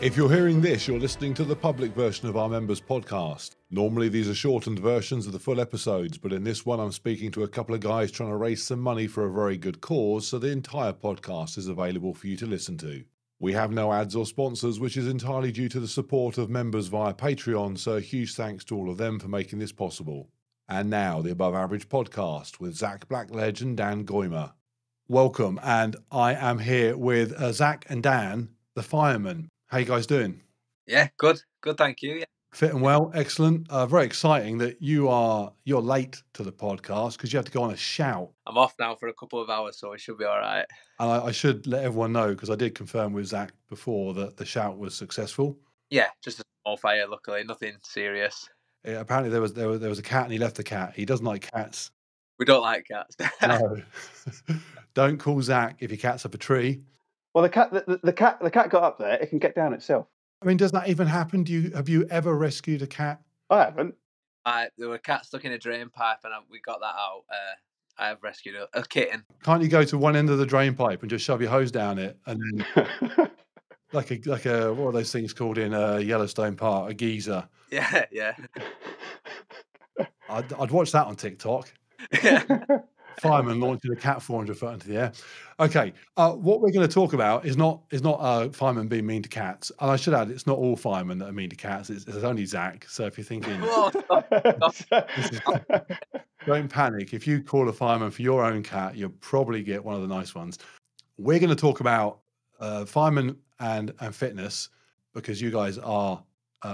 If you're hearing this, you're listening to the public version of our members' podcast. Normally, these are shortened versions of the full episodes, but in this one, I'm speaking to a couple of guys trying to raise some money for a very good cause, so the entire podcast is available for you to listen to. We have no ads or sponsors, which is entirely due to the support of members via Patreon, so a huge thanks to all of them for making this possible. And now, the Above Average Podcast with Zac Blackledge and Dan Goymer. Welcome, and I am here with Zac and Dan, the firemen. How you guys doing? Yeah, good, thank you. Yeah. Fit and well, excellent. Very exciting that you're late to the podcast because you had to go on a shout. I'm off now for a couple of hours, so it should be all right. And I should let everyone know, because I did confirm with Zac before that the shout was successful. Yeah, just a small fire, luckily, nothing serious. Yeah, apparently there was a cat and he left the cat. He doesn't like cats. We don't like cats. No. Don't call Zac if your cat's up a tree. Well, the cat got up there. It can get down itself. I mean, does that even happen? Have you ever rescued a cat? I haven't. There were cats stuck in a drain pipe, and we got that out. I have rescued a kitten. Can't you go to one end of the drain pipe and just shove your hose down it, and then like a what are those things called in Yellowstone Park? A geezer. Yeah. I'd watch that on TikTok. Fireman launching a cat 400 foot into the air. Okay, what we're going to talk about is not firemen being mean to cats. And I should add, it's not all firemen that are mean to cats. It's only Zac. So if you're thinking, don't panic. If you call a fireman for your own cat, you'll probably get one of the nice ones. We're going to talk about firemen and fitness, because you guys are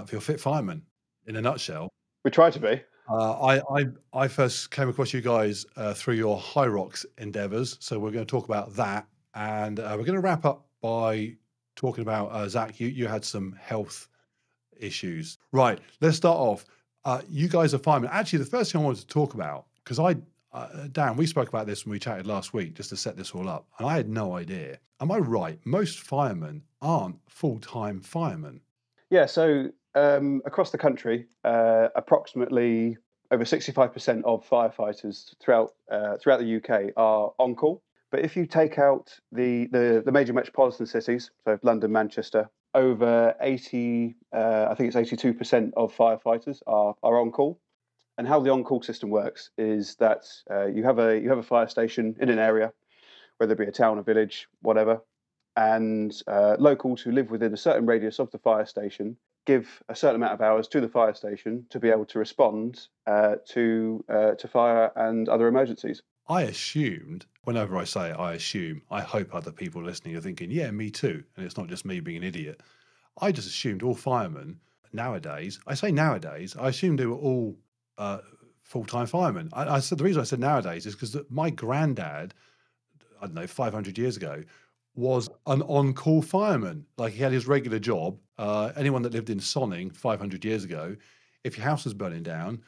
feel fit firemen in a nutshell. We try to be. I first came across you guys through your Hyrox endeavours, so we're going to talk about that, and we're going to wrap up by talking about Zac. You had some health issues, right? Let's start off. You guys are firemen. Actually, the first thing I wanted to talk about, because Dan, we spoke about this when we chatted last week, just to set this all up, and I had no idea. Am I right? Most firemen aren't full-time firemen. Yeah. So across the country, approximately over 65% of firefighters throughout the UK are on call. But if you take out the major metropolitan cities, so London, Manchester, over 80, I think it's 82% of firefighters are on call. And how the on call system works is that you have a fire station in an area, whether it be a town, a village, whatever, and locals who live within a certain radius of the fire station give a certain amount of hours to the fire station to be able to respond to fire and other emergencies. I assumed, whenever I say I assume, I hope other people listening are thinking, yeah, me too, and it's not just me being an idiot. I just assumed all firemen nowadays, I say nowadays, I assumed they were all full-time firemen. I said the reason I said nowadays is because my granddad, I don't know, 500 years ago, was an on-call fireman. Like, he had his regular job. Anyone that lived in Sonning 500 years ago, if your house was burning down,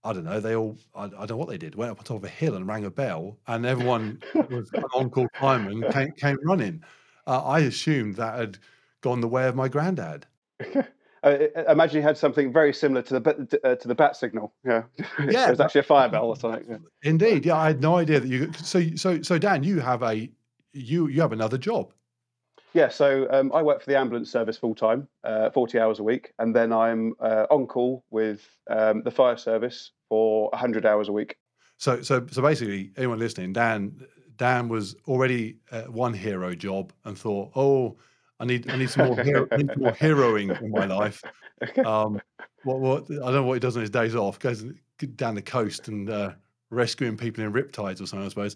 I don't know, I don't know what they did, went up on top of a hill and rang a bell, and everyone was an on-call fireman came running. I assumed that had gone the way of my granddad. I imagine he had something very similar to the bat signal. Yeah, yeah, it was actually a fire bell or something. Yeah. Indeed, yeah, I had no idea that you. So Dan, you have you have another job. Yeah, so I work for the ambulance service full time, 40 hours a week, and then I'm on call with the fire service for 100 hours a week. So basically, anyone listening, Dan was already one hero job and thought, oh, I need some more more heroing in my life. What I don't know what he does on his days off. Goes down the coast and rescuing people in riptides or something, I suppose.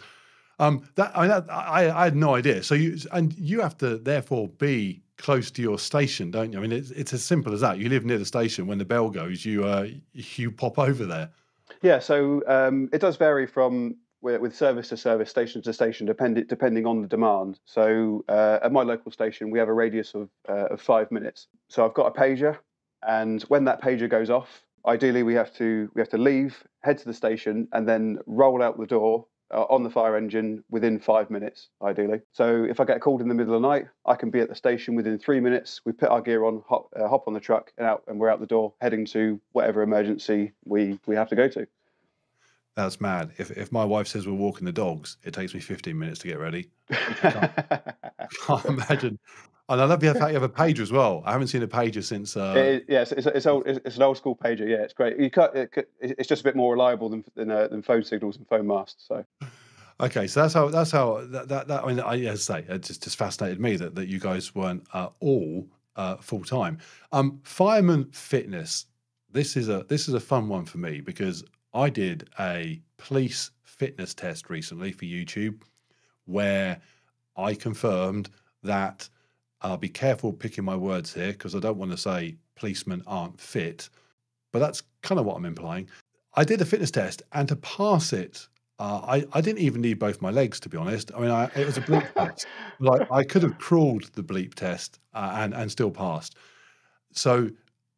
I had no idea. So you have to therefore be close to your station, don't you? I mean, it's as simple as that. You live near the station. When the bell goes, you pop over there. Yeah. So it does vary from with service to service, station to station, depending on the demand. So at my local station, we have a radius of 5 minutes. So I've got a pager, and when that pager goes off, ideally we have to leave, head to the station, and then roll out the door on the fire engine within 5 minutes, ideally. So if I get called in the middle of the night, I can be at the station within 3 minutes. We put our gear on, hop on the truck, and we're out the door, heading to whatever emergency we have to go to. That's mad. If my wife says we're walking the dogs, it takes me 15 minutes to get ready. I can't imagine And I love the fact you have a pager as well. I haven't seen a pager since. Yes, it's an old school pager. Yeah, it's great. It's just a bit more reliable than phone signals and phone masts. So Okay, so that I mean, as I say, it just fascinated me that you guys weren't all full time. Fireman fitness. This is a fun one for me because I did a police fitness test recently for YouTube where I confirmed that I'll be careful picking my words here because I don't want to say policemen aren't fit, but that's kind of what I'm implying. I did a fitness test, and to pass it, I didn't even need both my legs, to be honest. I mean, it was a bleep test. Like I could have crawled the bleep test and still passed. So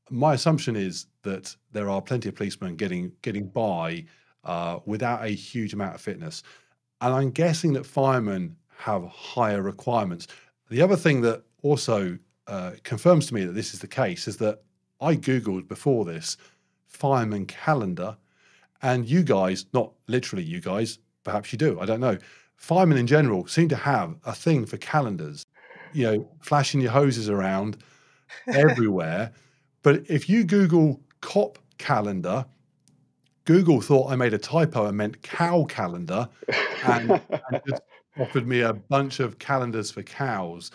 my assumption is that there are plenty of policemen getting by without a huge amount of fitness, and I'm guessing that firemen have higher requirements. The other thing that also confirms to me that this is the case is that I googled before this fireman calendar. And you guys, not literally you guys, perhaps you do, I don't know. Firemen in general seem to have a thing for calendars, flashing your hoses around everywhere. But if you Google cop calendar, Google thought I made a typo and meant cow calendar and just offered me a bunch of calendars for cows.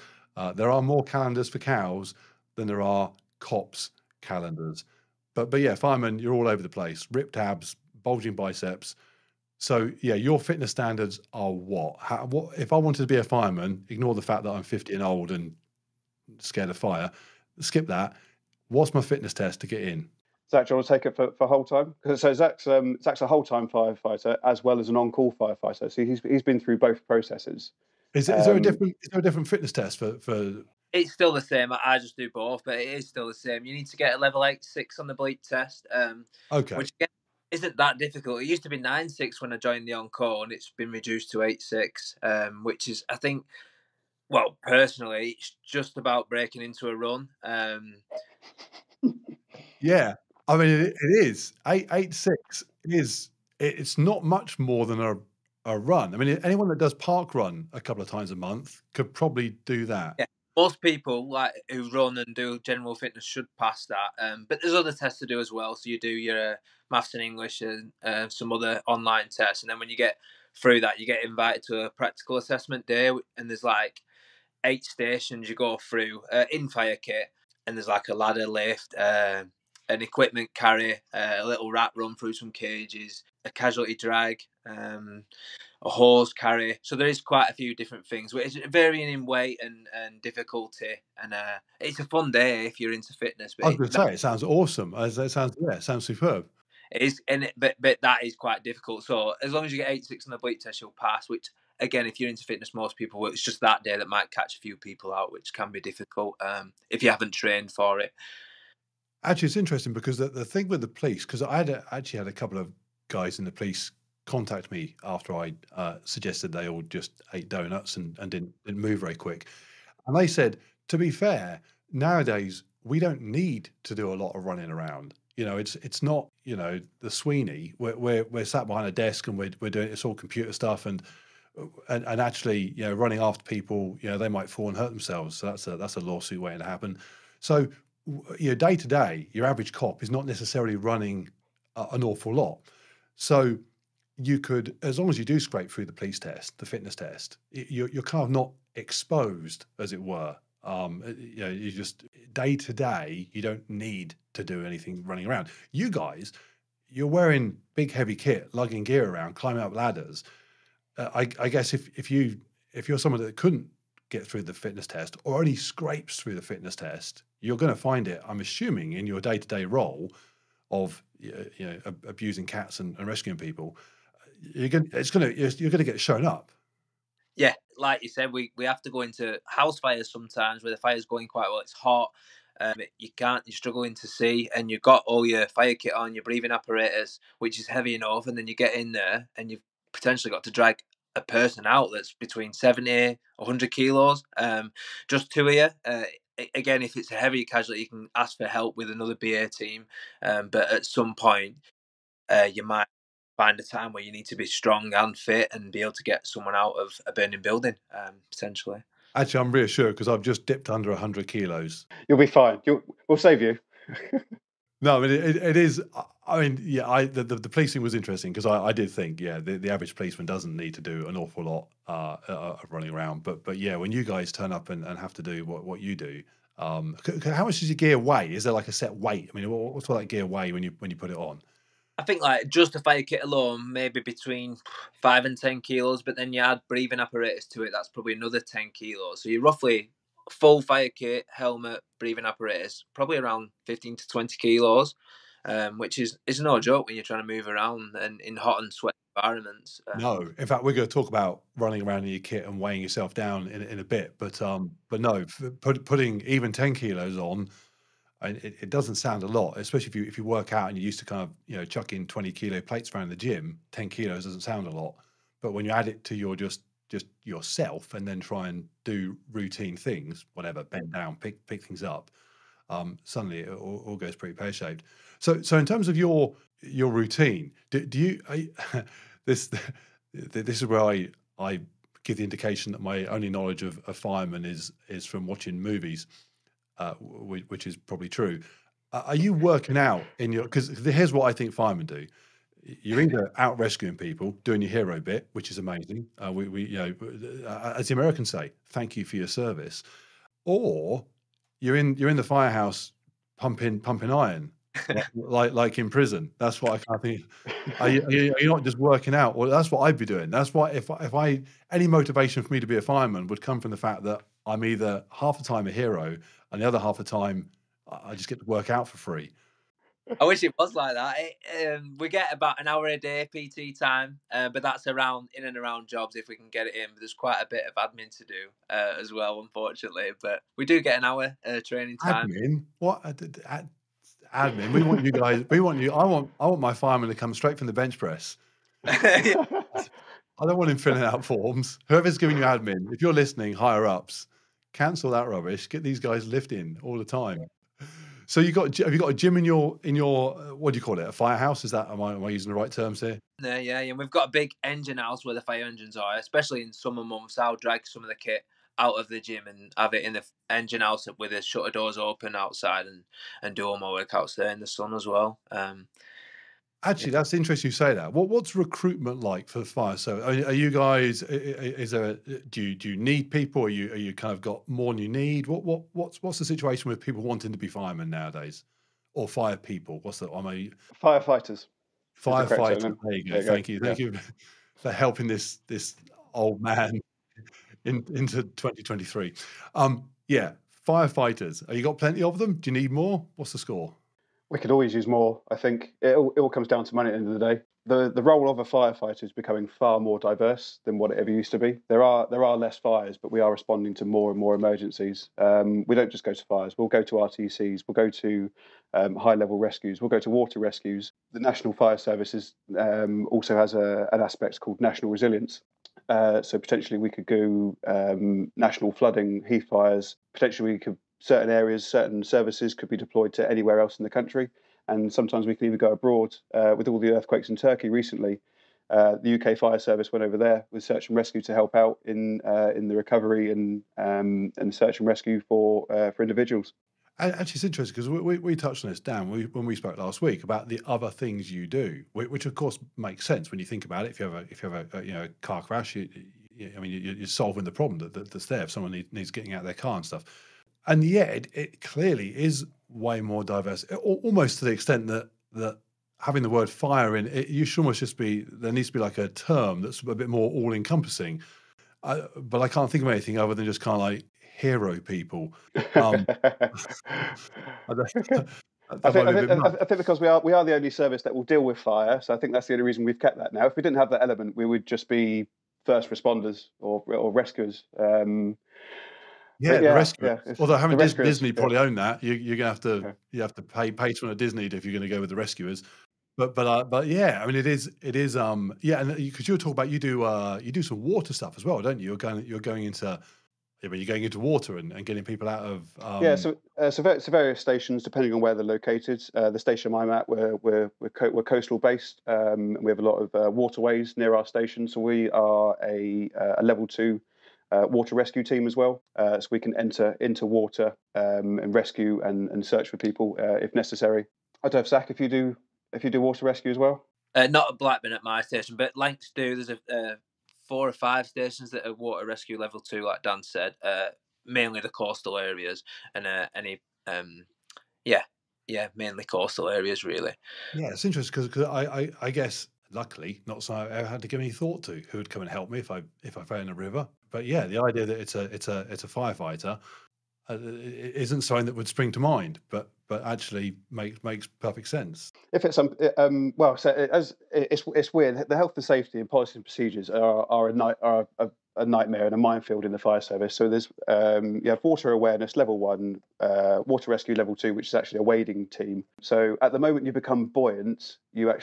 There are more calendars for cows than there are cops calendars. But yeah, firemen, you're all over the place. Ripped abs, bulging biceps. So yeah, your fitness standards are what? What if I wanted to be a fireman? Ignore the fact that I'm 50 and old and scared of fire. Skip that. What's my fitness test to get in? Zach, do you want to take it for whole time? So Zach's a whole time firefighter as well as an on call firefighter. So he's been through both processes. Is there a different fitness test for? It's still the same. I just do both, but it is still the same. You need to get a level 8-6 on the bleep test, Okay. which again, isn't that difficult. It used to be 9-6 when I joined the on-call, and it's been reduced to 8-6, which is, I think, well, personally, it's just about breaking into a run. Yeah, I mean it is 886 is it's not much more than a run. I mean, anyone that does park run a couple of times a month could probably do that. Yeah, most people like who run and do general fitness should pass that. But there's other tests to do as well. So you do your maths and English and some other online tests, and then when you get through that, you get invited to a practical assessment day, and there's like 8 stations you go through in fire kit, and there's like a ladder lift, an equipment carry, a little rat run through some cages, a casualty drag, a hose carry. So there is quite a few different things, which is varying in weight and difficulty. And it's a fun day if you're into fitness. I was going to say it sounds awesome. It sounds superb. It is, but that is quite difficult. So as long as you get 8-6 on the bleep test, you'll pass. Which again, if you're into fitness, most people will. It's just that day that might catch a few people out, which can be difficult if you haven't trained for it. Actually, it's interesting because the thing with the police, because I actually had a couple of guys in the police contact me after I suggested they all just ate donuts and didn't move very quick, and they said, to be fair, nowadays we don't need to do a lot of running around. It's not the Sweeney. We're sat behind a desk and we're doing it's all computer stuff and actually running after people. They might fall and hurt themselves. So that's a lawsuit waiting to happen. So day to day, your average cop is not necessarily running an awful lot. So you could, as long as you do scrape through the police test, the fitness test, you're kind of not exposed, as it were. You just day to day, you don't need to do anything running around. You guys, you're wearing big heavy kit, lugging gear around, climbing up ladders. I guess if you're someone that couldn't get through the fitness test or only scrapes through the fitness test, you're going to find it, I'm assuming, in your day to day role of abusing cats and rescuing people. You're going to get shown up. Yeah, like you said, we have to go into house fires sometimes where the fire's going quite well. It's hot. You're struggling to see, and you've got all your fire kit on, your breathing apparatus, which is heavy enough, and then you get in there and you've potentially got to drag a person out that's between 70, 100 kilos, just two of you. Again, if it's a heavy casualty, you can ask for help with another BA team, but at some point, you might find a time where you need to be strong and fit and be able to get someone out of a burning building, potentially. Actually, I'm reassured because I've just dipped under 100 kilos. You'll be fine. We'll save you. No, I mean it is. I mean, yeah. The policing was interesting because I did think, yeah, the average policeman doesn't need to do an awful lot of running around. But yeah, when you guys turn up and have to do what you do, how much does your gear weigh? Is there like a set weight? I mean, what's all that gear weigh when you put it on? I think like just the fire kit alone, maybe between 5 and 10 kilos, but then you add breathing apparatus to it, that's probably another 10 kilos. So you're roughly full fire kit, helmet, breathing apparatus, probably around 15 to 20 kilos, which is no joke when you're trying to move around and in hot and sweaty environments. No, in fact, we're going to talk about running around in your kit and weighing yourself down in a bit. But no, putting even 10 kilos on. And it doesn't sound a lot, especially if you work out and you're used to kind of chuck in 20-kilo plates around the gym. 10 kilos doesn't sound a lot, but when you add it to your just yourself and then try and do routine things, whatever, bend down, pick things up, suddenly it all goes pretty pear shaped. So in terms of your routine, do you this is where I give the indication that my only knowledge of firemen is from watching movies. Which is probably true. Are you working out in your? Because here's what I think firemen do. You're either out rescuing people, doing your hero bit, which is amazing. We as the Americans say, thank you for your service, or you're in the firehouse pumping iron, like in prison. That's what I kind of think. Are you not just working out? Well, that's what I'd be doing. That's why if I any motivation for me to be a fireman would come from the fact that I'm either half the time a hero and the other half the time I just get to work out for free. I wish it was like that. We get about an hour a day PT time, but that's in and around jobs if we can get it in. But there's quite a bit of admin to do as well, unfortunately. But we do get an hour training time. Admin? What? Admin? We want you guys. We want you. I want my fireman to come straight from the bench press. Yeah. I don't want him filling out forms. Whoever's giving you admin, if you're listening, higher ups, cancel that rubbish. Get these guys lifting all the time. So have you got a gym in your what do you call it? A firehouse? Is that am I using the right terms here? Yeah. And we've got a big engine house where the fire engines are, especially in summer months. I'll drag some of the kit out of the gym and have it in the engine house with the shutter doors open outside and do all my workouts there in the sun as well. Actually, that's interesting you say that. What's recruitment like for the fire? So are you guys? Is there? Do you need people? Are you kind of got more than you need? What's the situation with people wanting to be firemen nowadays, or fire people? What's the? Firefighters. Firefighter. There you go. Thank you. Yeah. Thank you for helping this old man into 2023. Yeah, firefighters. Have you got plenty of them? Do you need more? What's the score? We could always use more. I think it all comes down to money at the end of the day. The role of a firefighter is becoming far more diverse than what it ever used to be. There are less fires, but we are responding to more and more emergencies. We don't just go to fires. We'll go to RTCs. We'll go to high-level rescues. We'll go to water rescues. The National Fire Service also has an aspect called national resilience. So potentially we could go national flooding, heath fires. Potentially we could certain areas, certain services could be deployed to anywhere else in the country. And sometimes we can even go abroad. With all the earthquakes in Turkey recently, the UK Fire Service went over there with search and rescue to help out in the recovery and search and rescue for individuals. Actually, it's interesting because we touched on this, Dan, when we spoke last week about the other things you do, which of course makes sense when you think about it. If you have a car crash, you're solving the problem that's there. If someone needs getting out of their car and stuff. And yet, it clearly is way more diverse, almost to the extent that having the word fire in it, you should almost just be, there needs to be like a term that's a bit more all-encompassing. But I can't think of anything other than just kind of like hero people. I think because we are the only service that will deal with fire, so I think that's the only reason we've kept that now. If we didn't have that element, we would just be first responders or rescuers. The rescue. Although having Disney probably own that, you're gonna have to pay someone at Disney if you're going to go with the rescuers. But yeah, I mean it is and because you were talking about you do some water stuff as well, don't you? You're going into water and getting people out of so various stations depending on where they're located. The station I'm at, we're coastal based. We have a lot of waterways near our station, so we are a level 2 water rescue team as well, so we can enter into water and rescue and search for people if necessary. I don't know, Zach, if you do water rescue as well. Not at Blackburn at my station, but Lancs do. There's 4 or 5 stations that are water rescue level 2, like Dan said. Mainly the coastal areas and mainly coastal areas really. Yeah, it's interesting because I guess luckily not something I ever had to give any thought to who would come and help me if I fell in a river. But yeah, the idea that it's a firefighter isn't something that would spring to mind, but actually makes perfect sense. If it's it's weird. The health and safety and policies and procedures are a nightmare and a minefield in the fire service. So there's you have water awareness level 1, water rescue level 2, which is actually a wading team. So at the moment you become buoyant, you're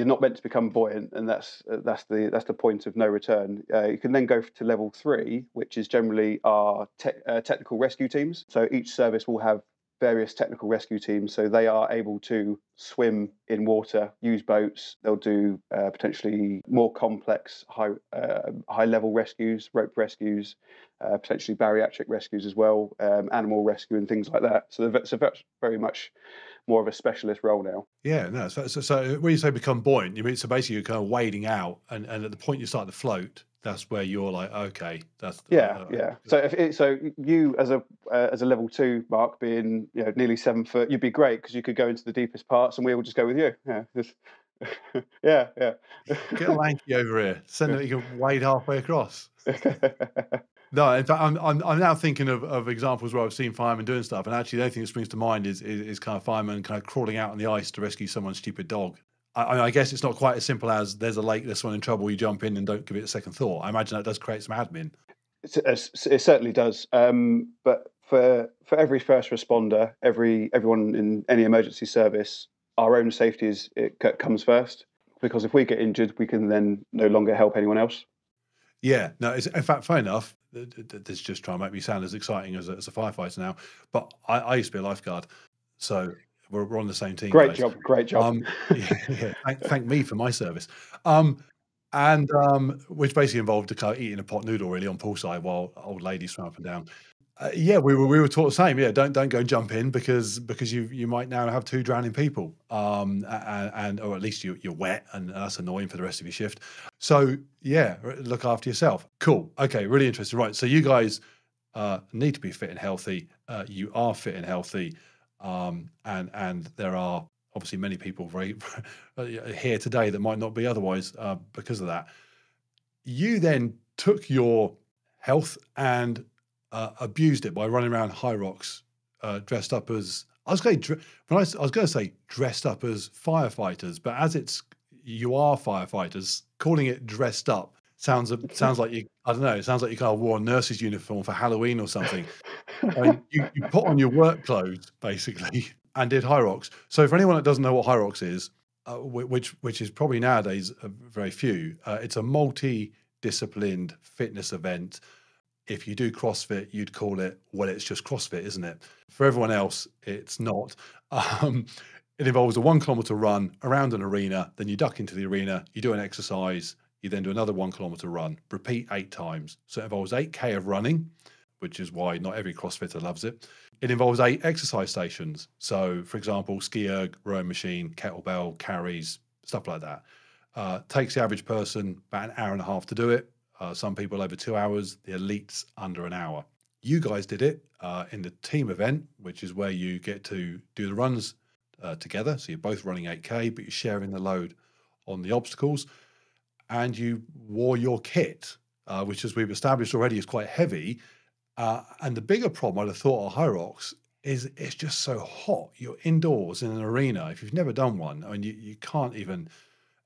not meant to become buoyant, and that's the point of no return. You can then go to level 3, which is generally our technical rescue teams. So each service will have various technical rescue teams, so they are able to swim in water, use boats. They'll do potentially more complex high level rescues, rope rescues, potentially bariatric rescues as well, animal rescue and things like that. So it's very much more of a specialist role now. Yeah, no. So when you say become buoyant, you mean so basically you're kind of wading out, and at the point you start to float, that's where you're like, okay, that's yeah. So you as a level 2, Mark, being nearly 7 foot, you'd be great because you could go into the deepest parts, and we will just go with you. Yeah, Get a lanky over here. Send it. You can wade halfway across. No, in fact, I'm now thinking of examples where I've seen firemen doing stuff, and actually the only thing that springs to mind is kind of firemen kind of crawling out on the ice to rescue someone's stupid dog. I guess it's not quite as simple as there's a lake, there's someone in trouble, you jump in and don't give it a second thought. I imagine that does create some admin. It certainly does. But for every first responder, everyone in any emergency service, our own safety comes first, because if we get injured, we can then no longer help anyone else. Yeah, no, in fact, fair enough. This is just trying to make me sound as exciting as a firefighter now. But I used to be a lifeguard, so we're on the same team. Great guys. job. Yeah, thank me for my service. Which basically involved eating a pot noodle really on poolside while old ladies swam up and down. Yeah, we were taught the same. Yeah, don't go and jump in because you might now have 2 drowning people, or at least you're wet, and that's annoying for the rest of your shift. So yeah, look after yourself. Cool. Okay, really interesting. Right, so you guys need to be fit and healthy. You are fit and healthy, and there are obviously many people here today that might not be otherwise because of that. You then took your health and abused it by running around Hyrox dressed up as I was going to say dressed up as firefighters, but as you are firefighters, calling it dressed up sounds like you, I don't know, it sounds like you kind of wore a nurse's uniform for Halloween or something. I mean, you put on your work clothes basically and did Hyrox. So for anyone that doesn't know what Hyrox is, which is probably nowadays very few, it's a multi-disciplined fitness event. If you do CrossFit, you'd call it, well, it's just CrossFit, isn't it? For everyone else, it's not. It involves a 1 kilometer run around an arena, then you duck into the arena, you do an exercise, you then do another 1 kilometer run, repeat 8 times. So it involves 8K of running, which is why not every CrossFitter loves it. It involves 8 exercise stations. So, for example, ski erg, rowing machine, kettlebell, carries, stuff like that. Takes the average person about an hour and a half to do it. Some people over 2 hours, the elites under an hour. You guys did it in the team event, which is where you get to do the runs together. So you're both running 8K, but you're sharing the load on the obstacles. And you wore your kit, which, as we've established already, is quite heavy. And the bigger problem I'd have thought of Hyrox is it's just so hot. You're indoors in an arena. If you've never done one, I mean, you can't even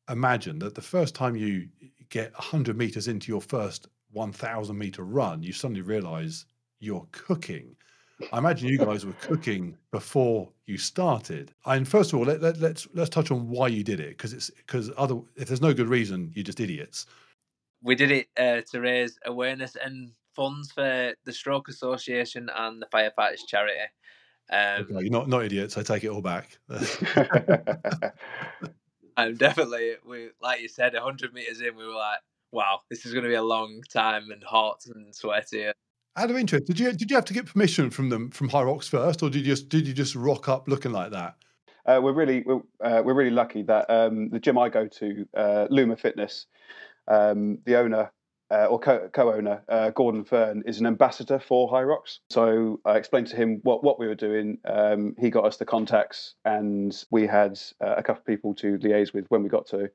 imagine that the first time you get 100 meters into your first 1,000 meter run, you suddenly realize you're cooking. I imagine you guys were cooking before you started. And first of all, let's touch on why you did it, because if there's no good reason, you're just idiots. We did it to raise awareness and funds for the Stroke Association and the Firefighters charity. Okay, you're not idiots. I take it all back. I'm definitely, like you said, 100 meters in, we were like, wow, this is going to be a long time and hot and sweaty. Out of interest, did you have to get permission from them, from Hyrox first, or did you just rock up looking like that? We're really lucky that the gym I go to, Luma Fitness, the owner or co-owner, Gordon Fern, is an ambassador for Hyrox. So I explained to him what we were doing. He got us the contacts, and we had a couple of people to liaise with when we got to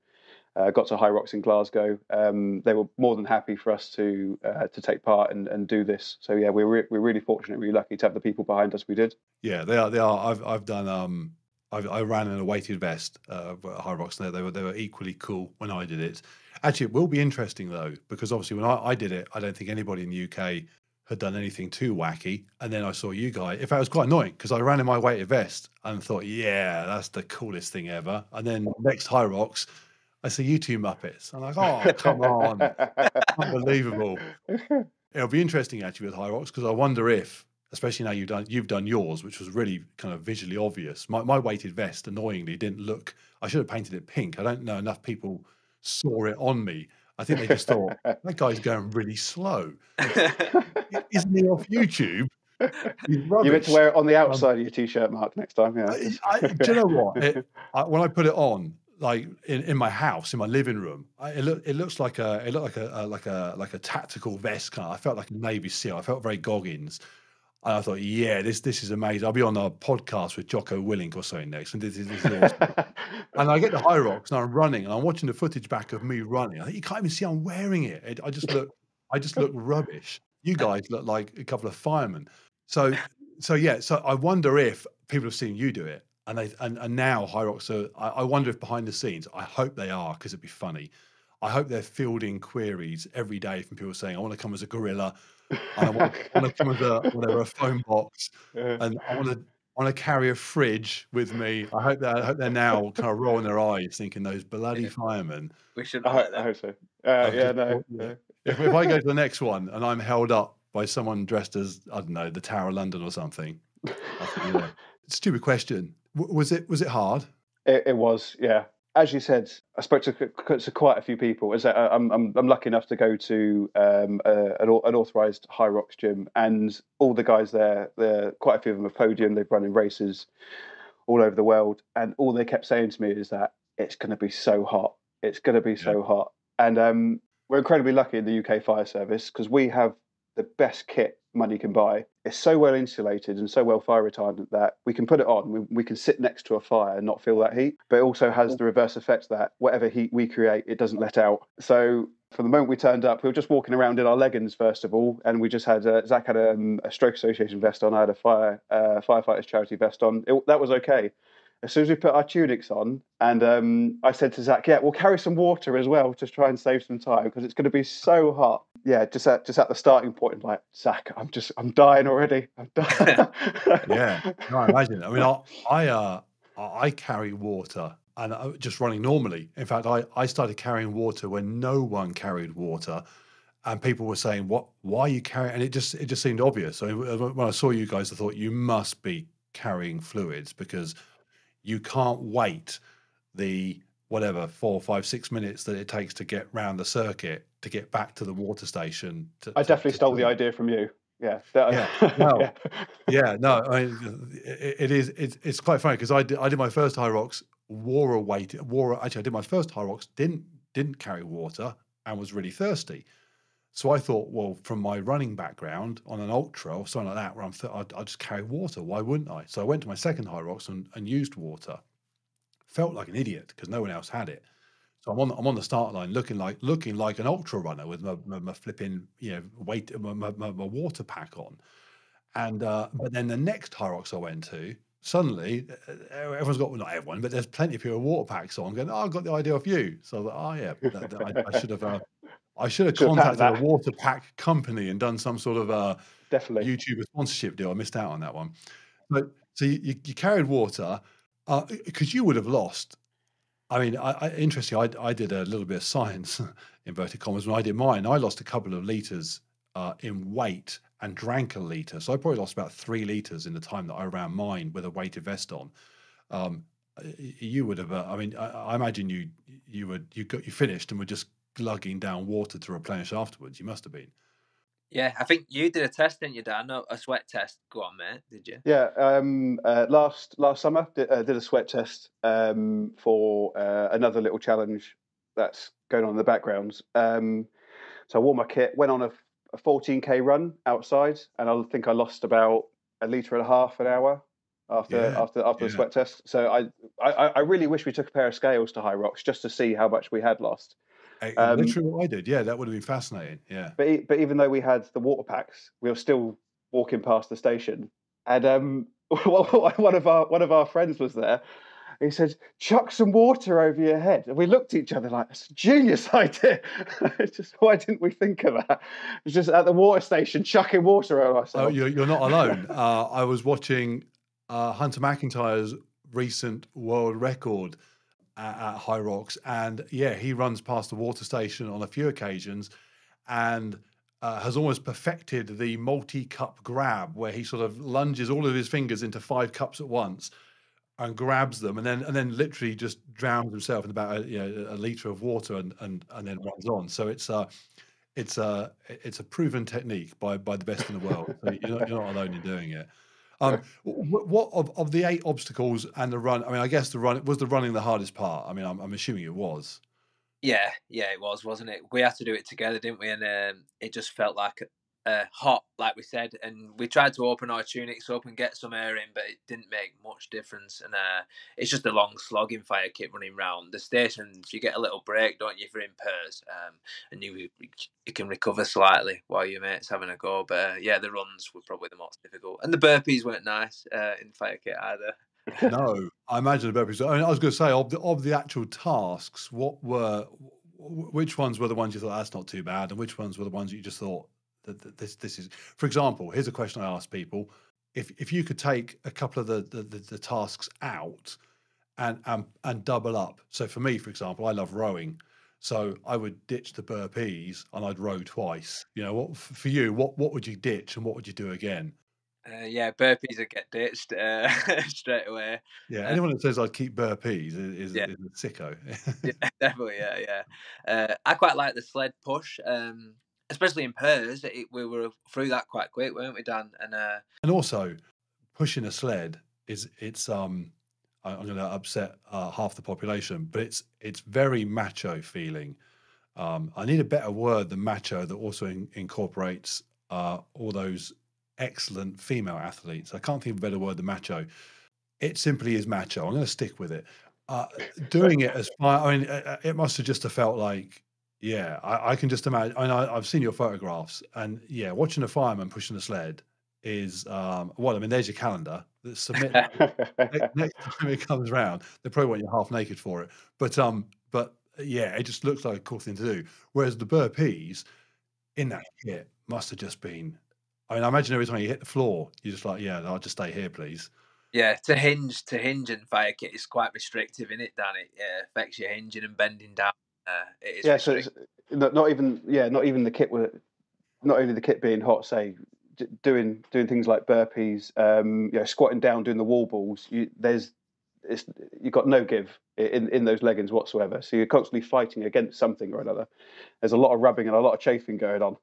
Hyrox in Glasgow. They were more than happy for us to take part and do this. So yeah, we're really fortunate, really lucky to have the people behind us we did. Yeah, they are. I've done. I ran in a weighted vest at Hyrox. They were equally cool when I did it. Actually, it will be interesting though, because obviously when I did it, I don't think anybody in the UK had done anything too wacky. And then I saw you guys. In fact, it was quite annoying because I ran in my weighted vest and thought, yeah, that's the coolest thing ever. And then next Hyrox, I see you two Muppets. I'm like, oh, come on. Unbelievable. It'll be interesting actually with Hyrox, because I wonder if, especially now you've done yours, which was really kind of visually obvious. My weighted vest, annoyingly, didn't look. I should have painted it pink. I don't know enough people saw it on me. I think they just thought that guy's going really slow. Isn't he off YouTube? He's rubbish. You meant to wear it on the outside of your t-shirt, Mark, next time. Yeah. Do you know what? When I put it on, like in my house, in my living room, it looks like a tactical vest kind. I felt like a Navy SEAL. I felt very Goggins. And I thought, yeah, this is amazing. I'll be on a podcast with Jocko Willink or something next, and this is awesome. And I get the Hyrox and I'm running, and I'm watching the footage back of me running. I think you can't even see I'm wearing it. I just look rubbish. You guys look like a couple of firemen. So yeah. So I wonder if people have seen you do it, and now Hyrox. I wonder if behind the scenes, I hope they are, because it'd be funny. I hope they're fielding queries every day from people saying, I want to come as a gorilla. And I want to come with a phone box, and I want to carry a fridge with me. I hope they're now kind of rolling their eyes, thinking those bloody firemen. We should. I hope so. Yeah, no. If I go to the next one and I'm held up by someone dressed as, I don't know, the Tower of London or something, I think, yeah. Stupid question. Was it hard? It was, yeah. As you said, I spoke to quite a few people. As I'm lucky enough to go to an authorised Hyrox gym, and all the guys there, quite a few of them have podium. They've run in races all over the world, and all they kept saying to me is that it's going to be so hot. It's going to be so hot, and we're incredibly lucky in the UK fire service because we have the best kit money can buy. It's so well insulated and so well fire retardant that we can put it on. We can sit next to a fire and not feel that heat, but it also has the reverse effect that whatever heat we create, it doesn't let out. So from the moment we turned up, we were just walking around in our leggings first of all, and we just had Zac had a stroke association vest on. I had a firefighters charity vest on. That was okay. As soon as we put our tunics on, and I said to Zac, yeah, we'll carry some water as well to try and save some time because it's going to be so hot. Yeah, just at the starting point, like, Zac, I'm dying already. I'm dying. Yeah, no, I imagine. I mean, I carry water, and just running normally. In fact, I started carrying water when no one carried water, and people were saying, why are you carrying? And it just seemed obvious. So when I saw you guys, I thought you must be carrying fluids, because you can't wait the 4, 5, 6 minutes that it takes to get round the circuit to get back to the water station. I definitely stole the idea from you. Yeah. No. Yeah. No. I mean, it's quite funny because I did my first Hyrox, actually I did my first Hyrox, didn't carry water and was really thirsty. So I thought, well, from my running background on an ultra or something like that, where I'll just carry water. Why wouldn't I? So I went to my second Hyrox and used water. Felt like an idiot because no one else had it. So I'm on the start line looking like an ultra runner with my flipping weight, my water pack on. And but then the next Hyrox I went to, suddenly everyone's got, well, not everyone, but there's plenty of people with water packs on going, oh, I got the idea off you. So I was like, oh yeah, I should have contacted a water pack company and done some sort of definitely YouTuber sponsorship deal. I missed out on that one. But so you carried water because you would have lost. I mean, interestingly, I did a little bit of science, inverted commas, when I did mine. I lost a couple of litres in weight and drank a litre. So I probably lost about 3 litres in the time that I ran mine with a weighted vest on. You would have. I mean, I imagine you finished and were just glugging down water to replenish afterwards. You must have been. Yeah, I think you did a test, didn't you, Dan? No, a sweat test. Go on, mate. Did you? Yeah, last summer did a sweat test for another little challenge that's going on in the background. So I wore my kit, went on a 14K run outside, and I think I lost about 1.5 liters an hour after the sweat test. So I really wish we took a pair of scales to Hyrox just to see how much we had lost. Literally what I did. Yeah, that would have been fascinating. Yeah. But even though we had the water packs, we were still walking past the station, and one of our friends was there. He said, "Chuck some water over your head." And we looked at each other like, "That's a genius idea." It's just, why didn't we think of that? It's just at the water station chucking water over ourselves. Oh, you're not alone. I was watching Hunter McIntyre's recent world record at Hyrox, and yeah, he runs past the water station on a few occasions, and has almost perfected the multi-cup grab, where he sort of lunges all of his fingers into 5 cups at once and grabs them, and then literally just drowns himself in about a liter of water, and then runs on. So it's a proven technique by the best in the world. So you're not alone in doing it. What of the 8 obstacles and the run? I mean, I guess the running the hardest part. I mean, I'm assuming it was. Yeah, it was, wasn't it? We had to do it together, didn't we? And it just felt like hot, like we said. And we tried to open our tunics up and get some air in, but it didn't make much difference. And it's just a long slog in fire kit running round the stations. You get a little break, don't you, for in pairs, and you can recover slightly while your mate's having a go. But yeah, the runs were probably the most difficult, and the burpees weren't nice in fire kit either. No, I imagine the burpees. I mean, I was going to say of the actual tasks, which ones were the ones you thought that's not too bad, and which ones were the ones you just thought that this is? For example, here's a question I ask people: if you could take a couple of the tasks out and double up. So for me, for example, I love rowing, so I would ditch the burpees and I'd row twice. You know, what for you? What would you ditch and what would you do again? Yeah, burpees would get ditched straight away. Yeah, anyone that says I'd keep burpees is Yeah. a sicko. Yeah, definitely, yeah. I quite like the sled push, especially in pairs. We were through that quite quick, weren't we, Dan? And also, pushing a sled I'm going to upset half the population, but it's very macho feeling. I need a better word than macho that also incorporates all those excellent female athletes. I can't think of a better word than macho. It simply is macho. I'm going to stick with it. Doing it as far, I mean, it must have just have felt like, yeah, I can just imagine. I've seen your photographs, and yeah, watching a fireman pushing a sled is I mean, there's your calendar. Submit next time it comes round. They probably want you half naked for it, but yeah, it just looks like a cool thing to do. Whereas the burpees in that kit must have just been. I mean, I imagine every time you hit the floor, you're just like, yeah, I'll just stay here, please. Yeah, to hinge and fire kit is quite restrictive, isn't it, Dan? It affects your hinging and bending down. It is Yeah, restrictive. so it's not even the kit not only the kit being hot, say doing things like burpees, squatting down, doing the wall balls. You've got no give in those leggings whatsoever. So you're constantly fighting against something or another. There's a lot of rubbing and a lot of chafing going on.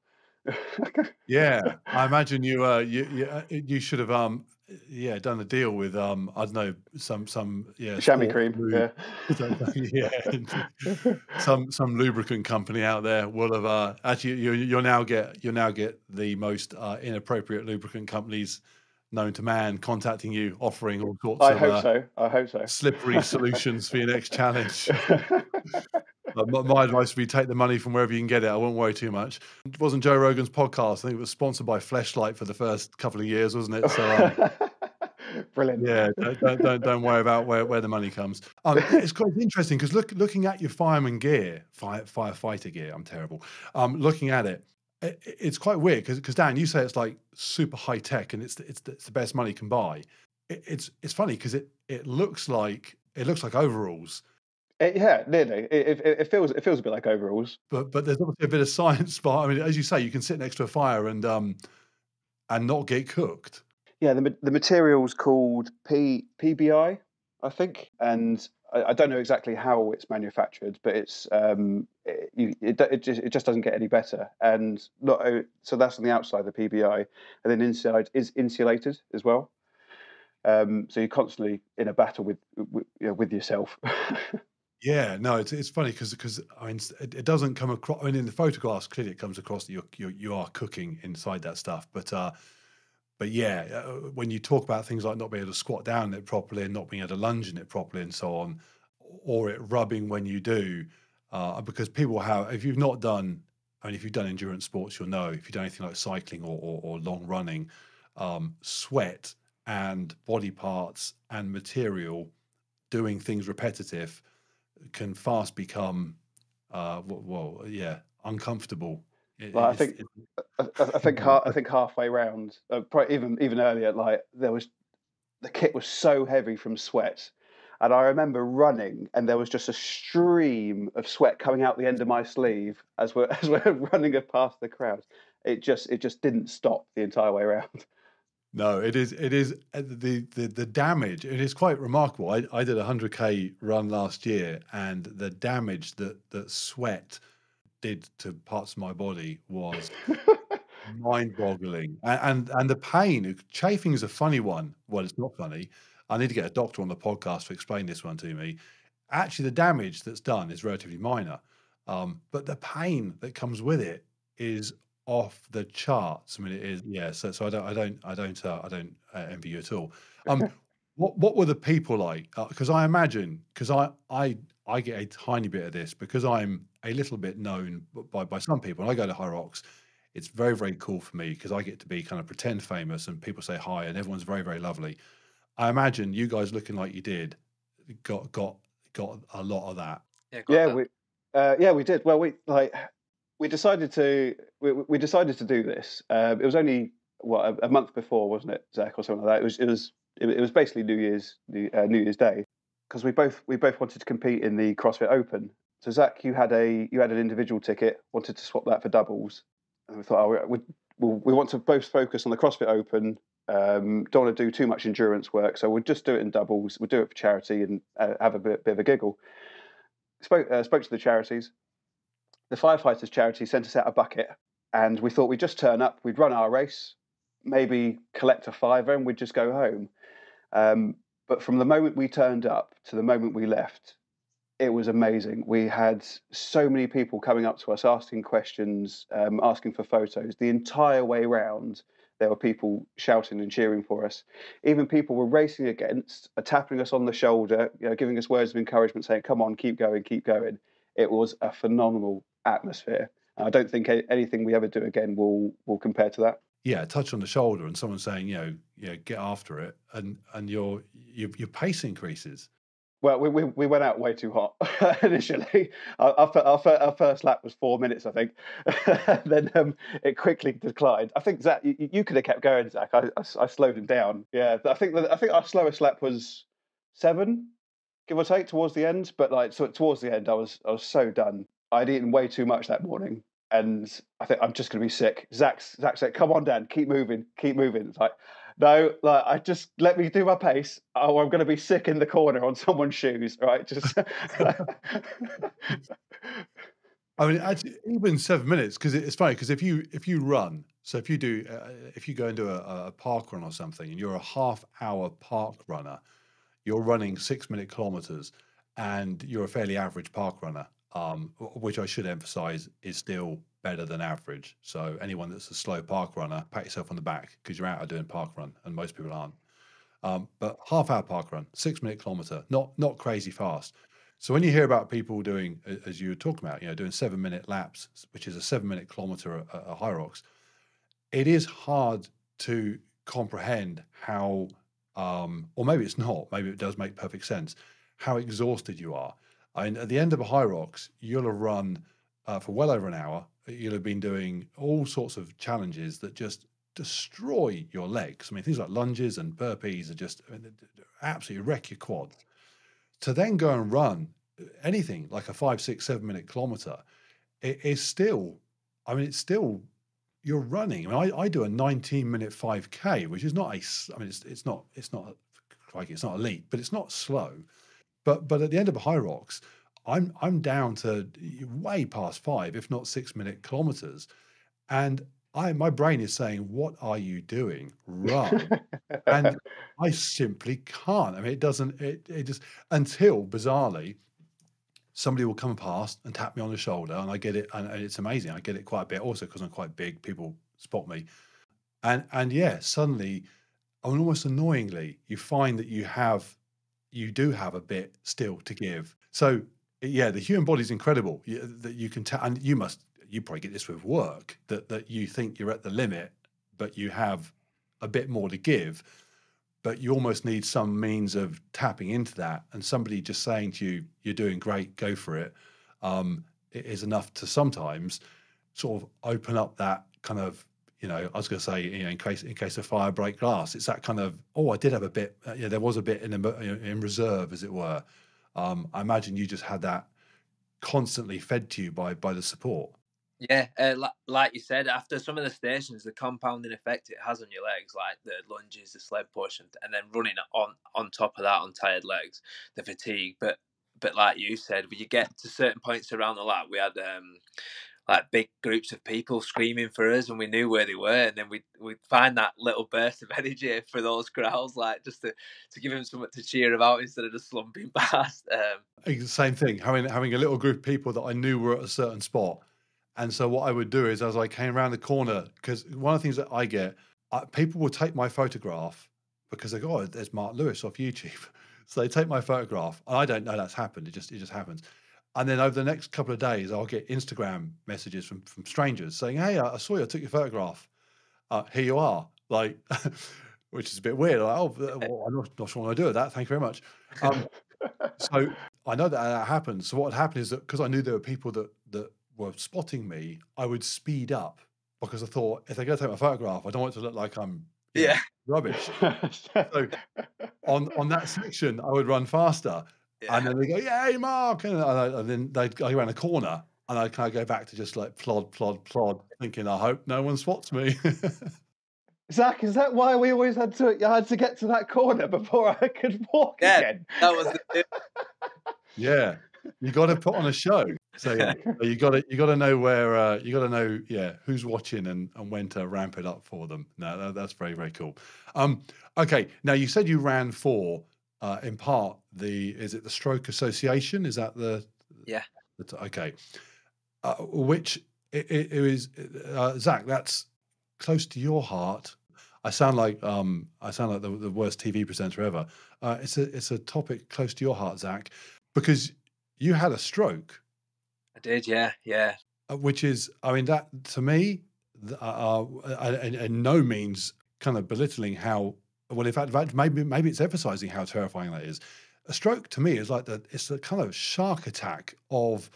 Yeah, I imagine you should have done a deal with I don't know some chamois cream. Yeah, some lubricant company out there will have actually you'll now get the most inappropriate lubricant companies known to man contacting you, offering all sorts I hope so. Slippery solutions for your next challenge. My advice would be take the money from wherever you can get it. I won't worry too much. It wasn't Joe Rogan's podcast. I think it was sponsored by Fleshlight for the first couple of years, wasn't it? So brilliant. Yeah, don't worry about where the money comes. It's quite interesting because looking at your fireman gear, firefighter gear. I'm terrible. Looking at it's quite weird because Dan, you say it's like super high tech and it's the best money can buy. It's funny because it looks like overalls. Yeah, nearly. It feels a bit like overalls. But there's obviously a bit of science behind. I mean, as you say, you can sit next to a fire and not get cooked. Yeah, the material's called PBI, I think, and I don't know exactly how it's manufactured, but it just doesn't get any better. And so that's on the outside of the PBI, and then inside is insulated as well. So you're constantly in a battle with yourself. Yeah, no, it's funny because I mean it doesn't come across. I mean, in the photographs, clearly it comes across that you are cooking inside that stuff. But yeah, when you talk about things like not being able to squat down in it properly and not being able to lunge in it properly and so on, or it rubbing when you do, because people have, if you've not done, I mean, if you've done endurance sports, you'll know. If you've done anything like cycling or long running, sweat and body parts and material doing things repetitive can fast become, yeah, uncomfortable. Like I think halfway round, probably even earlier, like the kit was so heavy from sweat, and I remember running, and there was just a stream of sweat coming out the end of my sleeve as we're running past the crowd. It just didn't stop the entire way around. No, it is the damage. It is quite remarkable. I did a 100K run last year, and the damage that sweat did to parts of my body was mind-boggling. And the pain, chafing is a funny one. Well, it's not funny. I need to get a doctor on the podcast to explain this one to me. Actually, the damage that's done is relatively minor, but the pain that comes with it is off the charts. I mean, it is, yeah. So I don't envy you at all. What were the people like? Because I imagine, because I get a tiny bit of this because I'm a little bit known by some people. When I go to Hyrox, it's very, very cool for me because I get to be kind of pretend famous and people say hi and everyone's very, very lovely. I imagine you guys looking like you did got a lot of that. Yeah, we did. Well, we decided to do this. It was only a month before, wasn't it, Zach, or something like that? It was basically New Year's Day, because we both wanted to compete in the CrossFit Open. So Zach, you had an individual ticket, wanted to swap that for doubles, and we thought, we want to both focus on the CrossFit Open. Don't want to do too much endurance work, so we'll just do it in doubles. We'll do it for charity and have a bit of a giggle. Spoke to the charities. The Firefighters charity sent us out a bucket, and we thought we'd just turn up, we'd run our race, maybe collect a fiver, and we'd just go home. But from the moment we turned up to the moment we left, it was amazing. We had so many people coming up to us, asking questions, asking for photos. The entire way round, there were people shouting and cheering for us. Even people we're racing against are tapping us on the shoulder, giving us words of encouragement, saying, "Come on, keep going, keep going." It was a phenomenal atmosphere. I don't think anything we ever do again will compare to that. Yeah, a touch on the shoulder and someone saying, get after it, and your pace increases. Well, we went out way too hot initially. Our first lap was 4 minutes, I think. Then it quickly declined. I think Zach, you could have kept going, Zach. I slowed him down. Yeah, I think our slowest lap was 7, give or take, towards the end. But towards the end, I was so done. I'd eaten way too much that morning, and I think I'm just going to be sick. Zach said, "Come on, Dan, keep moving, keep moving." It's like, no, I just let me do my pace. Oh, I'm going to be sick in the corner on someone's shoes, right? Just. I mean, actually, even 7 minutes, because it's funny. Because if you run, so if you go into a park run or something, and you're a half-hour park runner, you're running 6-minute kilometers, and you're a fairly average park runner, which I should emphasize is still better than average. So anyone that's a slow park runner, pat yourself on the back because you're out of doing park run, and most people aren't. But half-hour park run, 6-minute kilometer, not crazy fast. So when you hear about people doing, as you were talking about, doing 7-minute laps, which is a 7-minute kilometer at a Hyrox, it is hard to comprehend how, or maybe it's not, maybe it does make perfect sense, how exhausted you are. And at the end of a Hyrox, you'll have run for well over an hour. You'll have been doing all sorts of challenges that just destroy your legs. I mean, things like lunges and burpees are just absolutely wreck your quads. To then go and run anything like a 5, 6, 7-minute kilometer, it is still, I mean, it's still, you're running. I mean, I do a 19-minute 5K, which is not it's not elite, but it's not slow. But at the end of a Hyrox, I'm down to way past 5, if not 6-minute kilometers, and my brain is saying, "What are you doing? Run!" And I simply can't. I mean, it doesn't. It just until bizarrely somebody will come past and tap me on the shoulder, and I get it, and it's amazing. I get it quite a bit, also because I'm quite big. People spot me, and yeah, suddenly, I mean, almost annoyingly, you find that you do have a bit still to give. So yeah, the human body is incredible. That you can tell, and you probably get this with work, that you think you're at the limit, but you have a bit more to give, but you almost need some means of tapping into that, and somebody just saying to you, "You're doing great, go for it," it is enough to sometimes sort of open up that kind of, I was going to say, in case of fire, break glass. It's that kind of, oh, I did have a bit, there was a bit in reserve, as it were. I imagine you just had that constantly fed to you by the support. Yeah, like you said, after some of the stations, the compounding effect it has on your legs, like the lunges, the sled push, and then running on top of that on tired legs, the fatigue. But like you said, when you get to certain points around the lap, we had like big groups of people screaming for us, and we knew where they were, and then we'd find that little burst of energy for those crowds, like just to give them something to cheer about instead of just slumping past. Same thing, having a little group of people that I knew were at a certain spot. And so what I would do is, as I came around the corner, because one of the things that I get, people will take my photograph because they go, "Oh, there's Mark Lewis off YouTube." So they take my photograph, and I don't know that's happened. It just happens. And then over the next couple of days, I'll get Instagram messages from strangers saying, "Hey, I saw you. I took your photograph. Here you are." Like, which is a bit weird. Like, "Oh, well, I'm not sure what I do with that. Thank you very much." So I know that happened. So what had happened is that because I knew there were people that were spotting me, I would speed up because I thought, if they're going to take my photograph, I don't want it to look like I'm Yeah, rubbish. So on that section, I would run faster, and yeah. then they go, "Yeah, hey, Mark," and then they'd go around a corner, and I'd kind of go back to just like plod, plod, plod, thinking, "I hope no one spots me." Zach, is that why we always had to get to that corner before I could walk Yeah, again? that was the Yeah, you got to put on a show. So yeah, you got to know where you got to know, who's watching and when to ramp it up for them. No, that's very, very cool. Okay, now you said you ran for in part is it the Stroke Association? Is that yeah. okay? Which it is Zach? That's close to your heart. I sound like the worst TV presenter ever. It's a topic close to your heart, Zach, because you had a stroke, I did, yeah. which is, I mean, that to me, and no means kind of belittling how well. In fact, maybe it's emphasizing how terrifying that is. A stroke to me is like it's the kind of shark attack of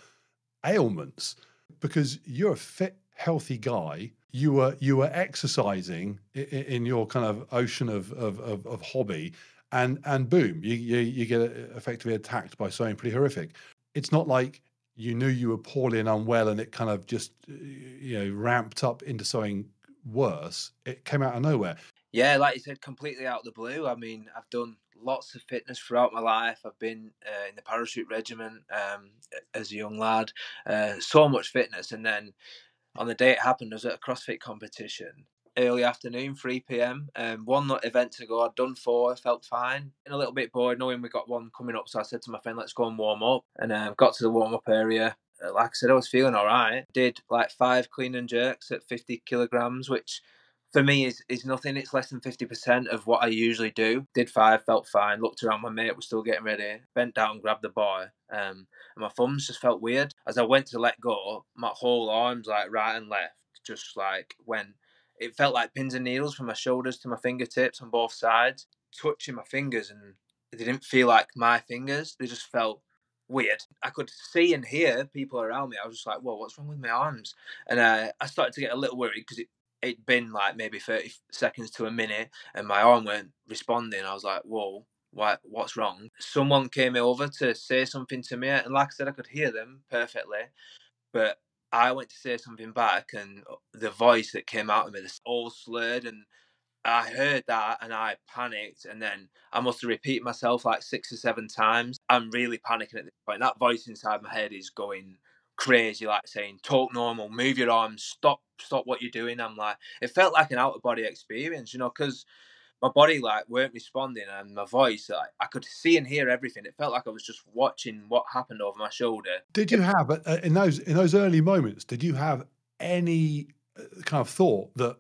ailments, because you're a fit, healthy guy. You were exercising in your kind of ocean of hobby, and boom, you get effectively attacked by something pretty horrific. It's not like you knew you were poorly and unwell, and it kind of just ramped up into something worse. It came out of nowhere. Yeah, like you said, completely out of the blue. I mean, I've done lots of fitness throughout my life. I've been in the parachute regiment as a young lad. So much fitness. And then on the day it happened, I was at a CrossFit competition, early afternoon, 3 p.m. One event to go, I'd done 4, felt fine. And a little bit bored knowing we got one coming up. So I said to my friend, let's go and warm up. And got to the warm up area. Like I said, I was feeling all right. Did like 5 clean and jerks at 50 kilograms, which for me is nothing. It's less than 50% of what I usually do. Did 5, felt fine. Looked around, my mate was still getting ready. Bent down, grabbed the bar, and my thumbs just felt weird. As I went to let go, my whole arms, like right and left, just like went. It felt like pins and needles from my shoulders to my fingertips on both sides, touching my fingers, and they didn't feel like my fingers. They just felt weird. I could see and hear people around me. I was just like, whoa, what's wrong with my arms? And I started to get a little worried because it'd been like maybe 30 seconds to a minute and my arm weren't responding. I was like, whoa, what's wrong? Someone came over to say something to me, and like I said, I could hear them perfectly, but I went to say something back, and the voice that came out of me, this all slurred, and I heard that and I panicked, and then I must have repeated myself like 6 or 7 times. I'm really panicking at this point. That voice inside my head is going crazy, like saying, "Talk normal, move your arms, stop what you're doing." I'm like, it felt like an out of body experience, because my body like weren't responding, and my voice, like, I could see and hear everything. It felt like I was just watching what happened over my shoulder. Did you have in those early moments? Did you have any kind of thought that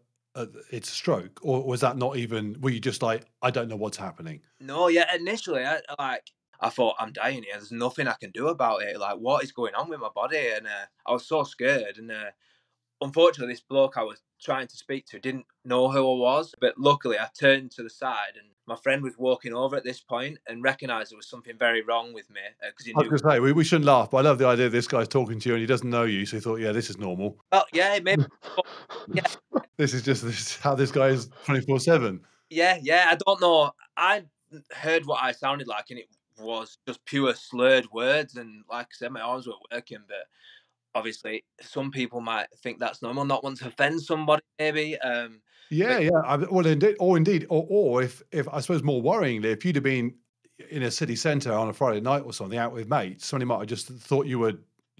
it's a stroke, or was that not even? Were you just like, I don't know what's happening? No, yeah, initially, I thought, "I'm dying here. There's nothing I can do about it. Like, what is going on with my body?" And I was so scared. And unfortunately, this bloke I was trying to speak to didn't know who I was. But luckily, I turned to the side, and my friend was walking over at this point and recognised there was something very wrong with me, because he I was knew. going to say we shouldn't laugh, but I love the idea this guy's talking to you and he doesn't know you, so he thought, yeah, this is normal. Well, yeah, maybe. Yeah, This is how this guy is 24/7. yeah. I don't know. I heard what I sounded like, and it was just pure slurred words. And like I said, my arms were working, but obviously, some people might think that's normal, not want to offend somebody, maybe. Yeah, But yeah. Well, indeed, or if I suppose more worryingly, if you'd have been in a city centre on a Friday night or something out with mates, somebody might have just thought you were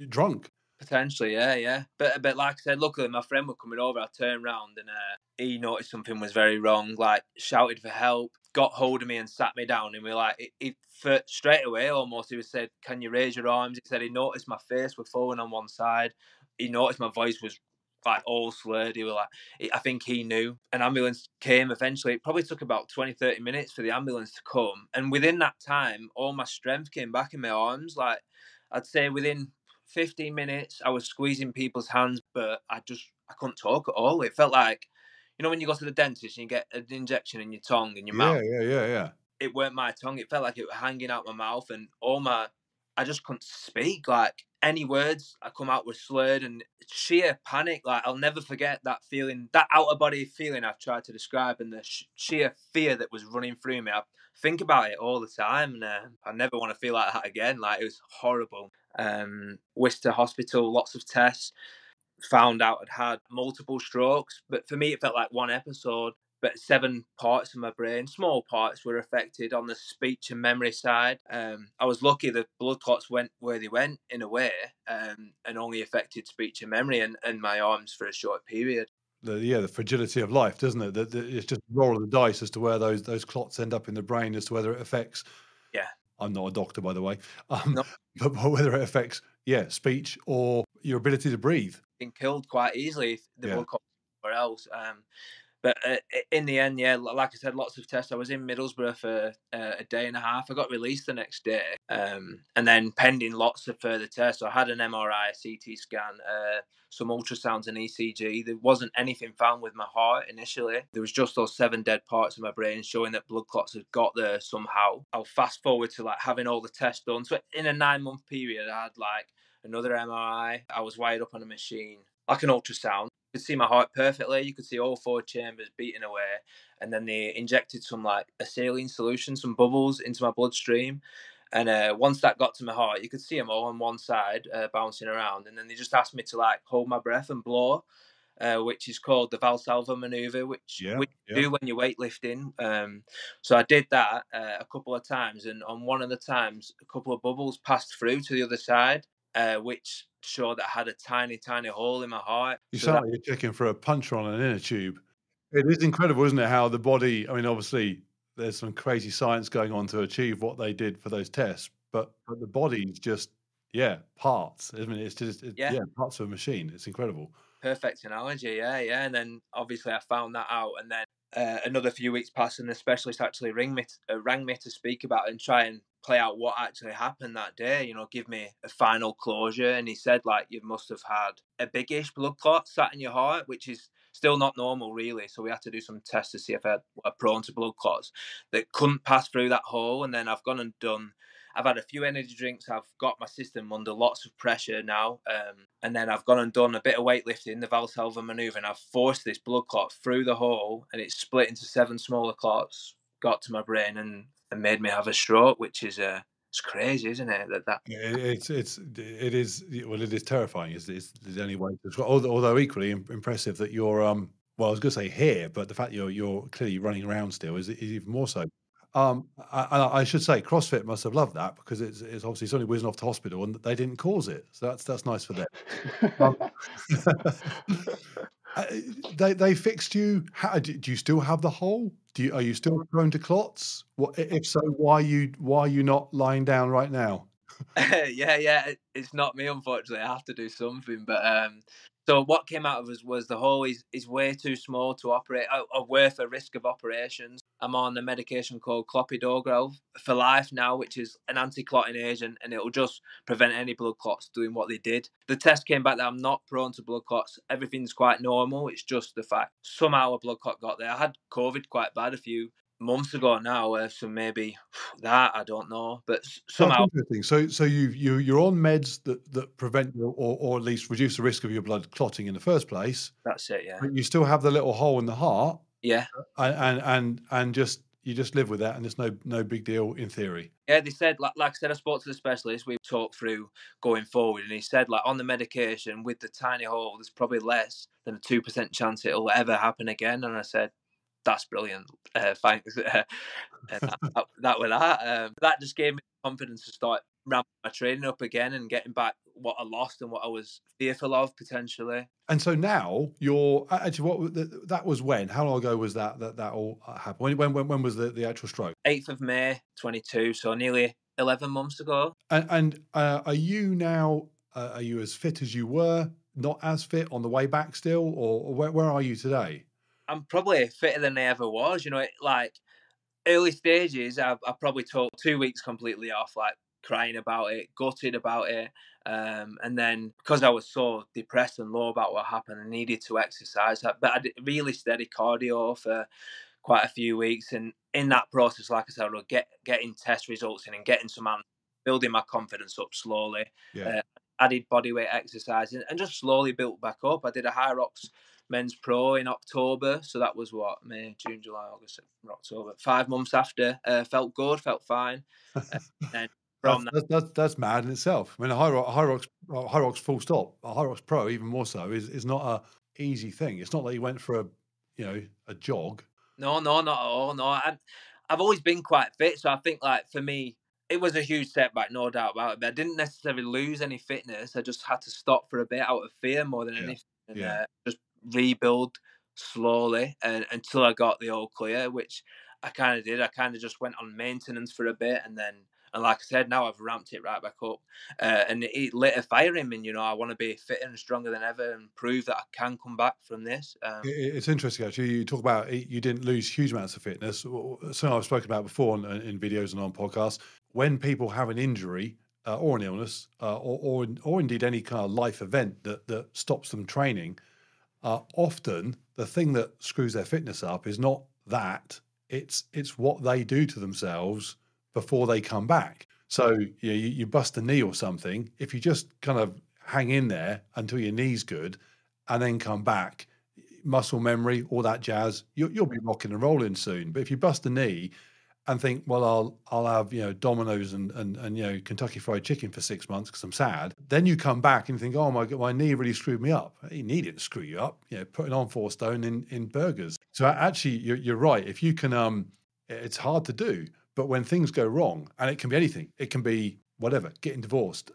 drunk. potentially, yeah. But like I said, luckily my friend was coming over. I turned round, and he noticed something was very wrong. Like, shouted for help, got hold of me and sat me down. And we like, for straight away almost. He said, "Can you raise your arms?" He said he noticed my face was falling on one side. He noticed my voice was like all slurred. He was like, I think he knew. An ambulance came eventually. It probably took about 20-30 minutes for the ambulance to come. And within that time, all my strength came back in my arms. Like, I'd say within 15 minutes, I was squeezing people's hands, but I couldn't talk at all. It felt like, when you go to the dentist and you get an injection in your tongue and your Yeah, mouth. yeah. It weren't my tongue. It felt like it was hanging out my mouth, and I just couldn't speak. Like, any words I come out were slurred, and sheer panic. Like, I'll never forget that feeling, that out of body feeling I've tried to describe, and the sheer fear that was running through me. I think about it all the time, and I never want to feel like that again. Like, it was horrible. Worcester Hospital, lots of tests. Found out I'd had multiple strokes, but for me, it felt like one episode. But 7 parts of my brain, small parts, were affected on the speech and memory side. I was lucky the blood clots went where they went in a way, and only affected speech and memory and my arms for a short period. The fragility of life, doesn't it? That it's just a roll of the dice as to where those clots end up in the brain, as to whether it affects. Yeah, I'm not a doctor, by the way, um, no, but whether it affects, speech or your ability to breathe. been killed quite easily if the Yeah. blood clot went somewhere else. But in the end, yeah, like I said, lots of tests. I was in Middlesbrough for a day and a half. I got released the next day, and then pending lots of further tests. So I had an MRI, a CT scan, some ultrasounds, and ECG. There wasn't anything found with my heart initially. There was just those 7 dead parts of my brain showing that blood clots had got there somehow. I'll fast forward to like having all the tests done. So in a 9-month period, I had like another MRI. I was wired up on a machine, like an ultrasound. You could see my heart perfectly. You could see all 4 chambers beating away. And then they injected some like a saline solution, some bubbles into my bloodstream. And once that got to my heart, you could see them all on one side bouncing around. And then they just asked me to like hold my breath and blow, which is called the Valsalva maneuver, which Yeah, you yeah. do when you're weightlifting. So I did that a couple of times, and on one of the times, a couple of bubbles passed through to the other side, which showed that I had a tiny, tiny hole in my heart. You So sound that, like you're checking for a puncture on an inner tube. It is incredible, isn't it, how the body, I mean, obviously, there's some crazy science going on to achieve what they did for those tests, but the body's just, parts, isn't it? It's just, yeah, parts of a machine. It's incredible. perfect analogy. Yeah. And then obviously I found that out, and then another few weeks passed, and the specialist actually rang me to speak about it and try and play out what actually happened that day. Give me a final closure. And he said, like, you must have had a biggish blood clot sat in your heart, which is still not normal, really. So we had to do some tests to see if I were prone to blood clots that couldn't pass through that hole. And then I've gone and done. I've had a few energy drinks. I've got my system under lots of pressure now. And then I've gone and done a bit of weightlifting, the Valsalva maneuver, and I've forced this blood clot through the hole, and it's split into 7 smaller clots, got to my brain, and made me have a stroke, which is it's crazy, isn't it? That It is, well, it is terrifying. Is the only way to describe. Although equally impressive that you're Well, I was going to say here, but the fact you're clearly running around still is even more so. I should say CrossFit must have loved that because it's obviously somebody whizzing off to hospital and they didn't cause it, so that's nice for them. Um, uh, they fixed you. Do you still have the hole? Are you still prone to clots? What if so? Why are you not lying down right now? Yeah, it's not me, unfortunately. I have to do something. But so what came out of us was the hole is way too small to operate. Worth a risk of operations. I'm on a medication called clopidogrel for life now, which is an anti-clotting agent, and it'll just prevent any blood clots doing what they did. The test came back that I'm not prone to blood clots. Everything's quite normal. It's just the fact somehow a blood clot got there. I had COVID quite bad a few months ago now, so maybe that I don't know, but That's somehow interesting. So you're on meds that prevent you or at least reduce the risk of your blood clotting in the first place, that's it. Yeah, but you still have the little hole in the heart, yeah, and just you just live with that, and there's no big deal in theory. yeah. They said, like I said, I spoke to the specialist. We talked through going forward, and he said, like on the medication with the tiny hole, there's probably less than a 2% chance it'll ever happen again. And I said, that's brilliant. Thanks. That was that. That just gave me confidence to start ramping my training up again and getting back what I lost and what I was fearful of potentially. And so now you're actually that was when? How long ago was that all happened? When was the actual stroke? 8th of May, 22. So nearly 11 months ago. And are you now? Are you as fit as you were? Not as fit on the way back still, or where are you today? I'm probably fitter than I ever was. Like early stages, I probably took 2 weeks completely off, like crying about it, gutted about it. And then because I was so depressed and low about what happened, I needed to exercise. But I did really steady cardio for quite a few weeks. And in that process, like I said, I was getting test results in and getting some building my confidence up slowly. Yeah. Added bodyweight exercise and just slowly built back up. I did a Hyrox Men's Pro in October, so that was what, May, June, July, August, September, October. 5 months after, felt good, felt fine. And from that, That's mad in itself. I mean, Hyrox full stop, a Hyrox Pro even more so is not a easy thing. It's not like you went for a jog. no, not at all. No, I've always been quite fit, so I think like for me, it was a huge setback, no doubt about it. But I didn't necessarily lose any fitness. I just had to stop for a bit out of fear more than Yeah, anything, and yeah. just rebuild slowly and until I got the all clear, which I kind of did. I kind of just went on maintenance for a bit, and like I said, now I've ramped it right back up, and it lit a fire in me. I want to be fitter and stronger than ever, and prove that I can come back from this. It's interesting actually. You talk about you didn't lose huge amounts of fitness. Something I've spoken about before in videos and on podcasts. When people have an injury or an illness or indeed any kind of life event that stops them training, often the thing that screws their fitness up is not that. It's what they do to themselves before they come back. So you bust a knee or something. If you just kind of hang in there until your knee's good, and then come back, muscle memory, all that jazz, you'll be rocking and rolling soon. But if you bust a knee and think, well, I'll have Domino's and Kentucky Fried Chicken for 6 months because I'm sad, then you come back and think, oh my god, my knee really screwed me up. Your knee didn't screw you up. Putting on 4 stone in burgers. So actually, you're right. If you can, it's hard to do. But when things go wrong, and it can be anything, it can be whatever, getting divorced,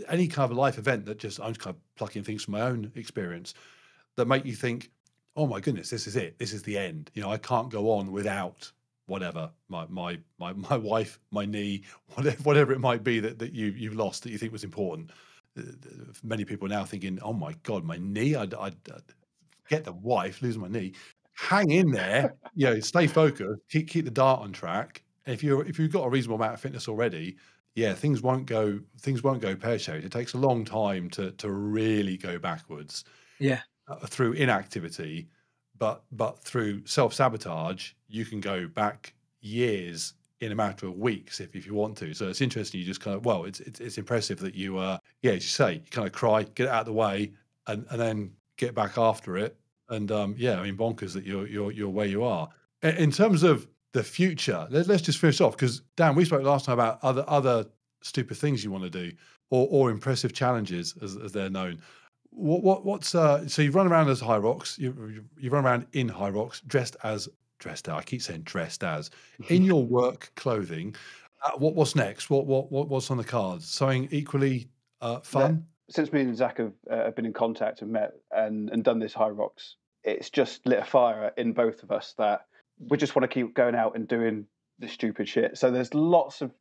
any kind of life event that I'm just kind of plucking things from my own experience that make you think, oh my goodness, this is it. This is the end. I can't go on without whatever, my wife, my knee, whatever it might be that you've lost that you think was important. Many people are now thinking, oh my God, my knee, I'd get the wife, lose my knee. Hang in there, stay focused, keep the dart on track. If you've got a reasonable amount of fitness already, things won't go pear-shaped. It takes a long time to really go backwards. Yeah. Through inactivity, but through self-sabotage, you can go back years in a matter of weeks if you want to. So it's interesting. You just kind of it's impressive that you as you say, you kind of cry, get it out of the way, and then get back after it. And I mean, bonkers that you're where you are. In terms of the future, let's just finish off because Dan, we spoke last time about other stupid things you want to do or impressive challenges as they're known. What's so you run around as Hyrox, you run around in Hyrox dressed as I keep saying dressed as in your work clothing. What's next? What's on the cards? Something equally That fun? since me and Zach have been in contact and met and done this High Rocks, it's just lit a fire in both of us that we just want to keep going out and doing this stupid shit. So there's lots of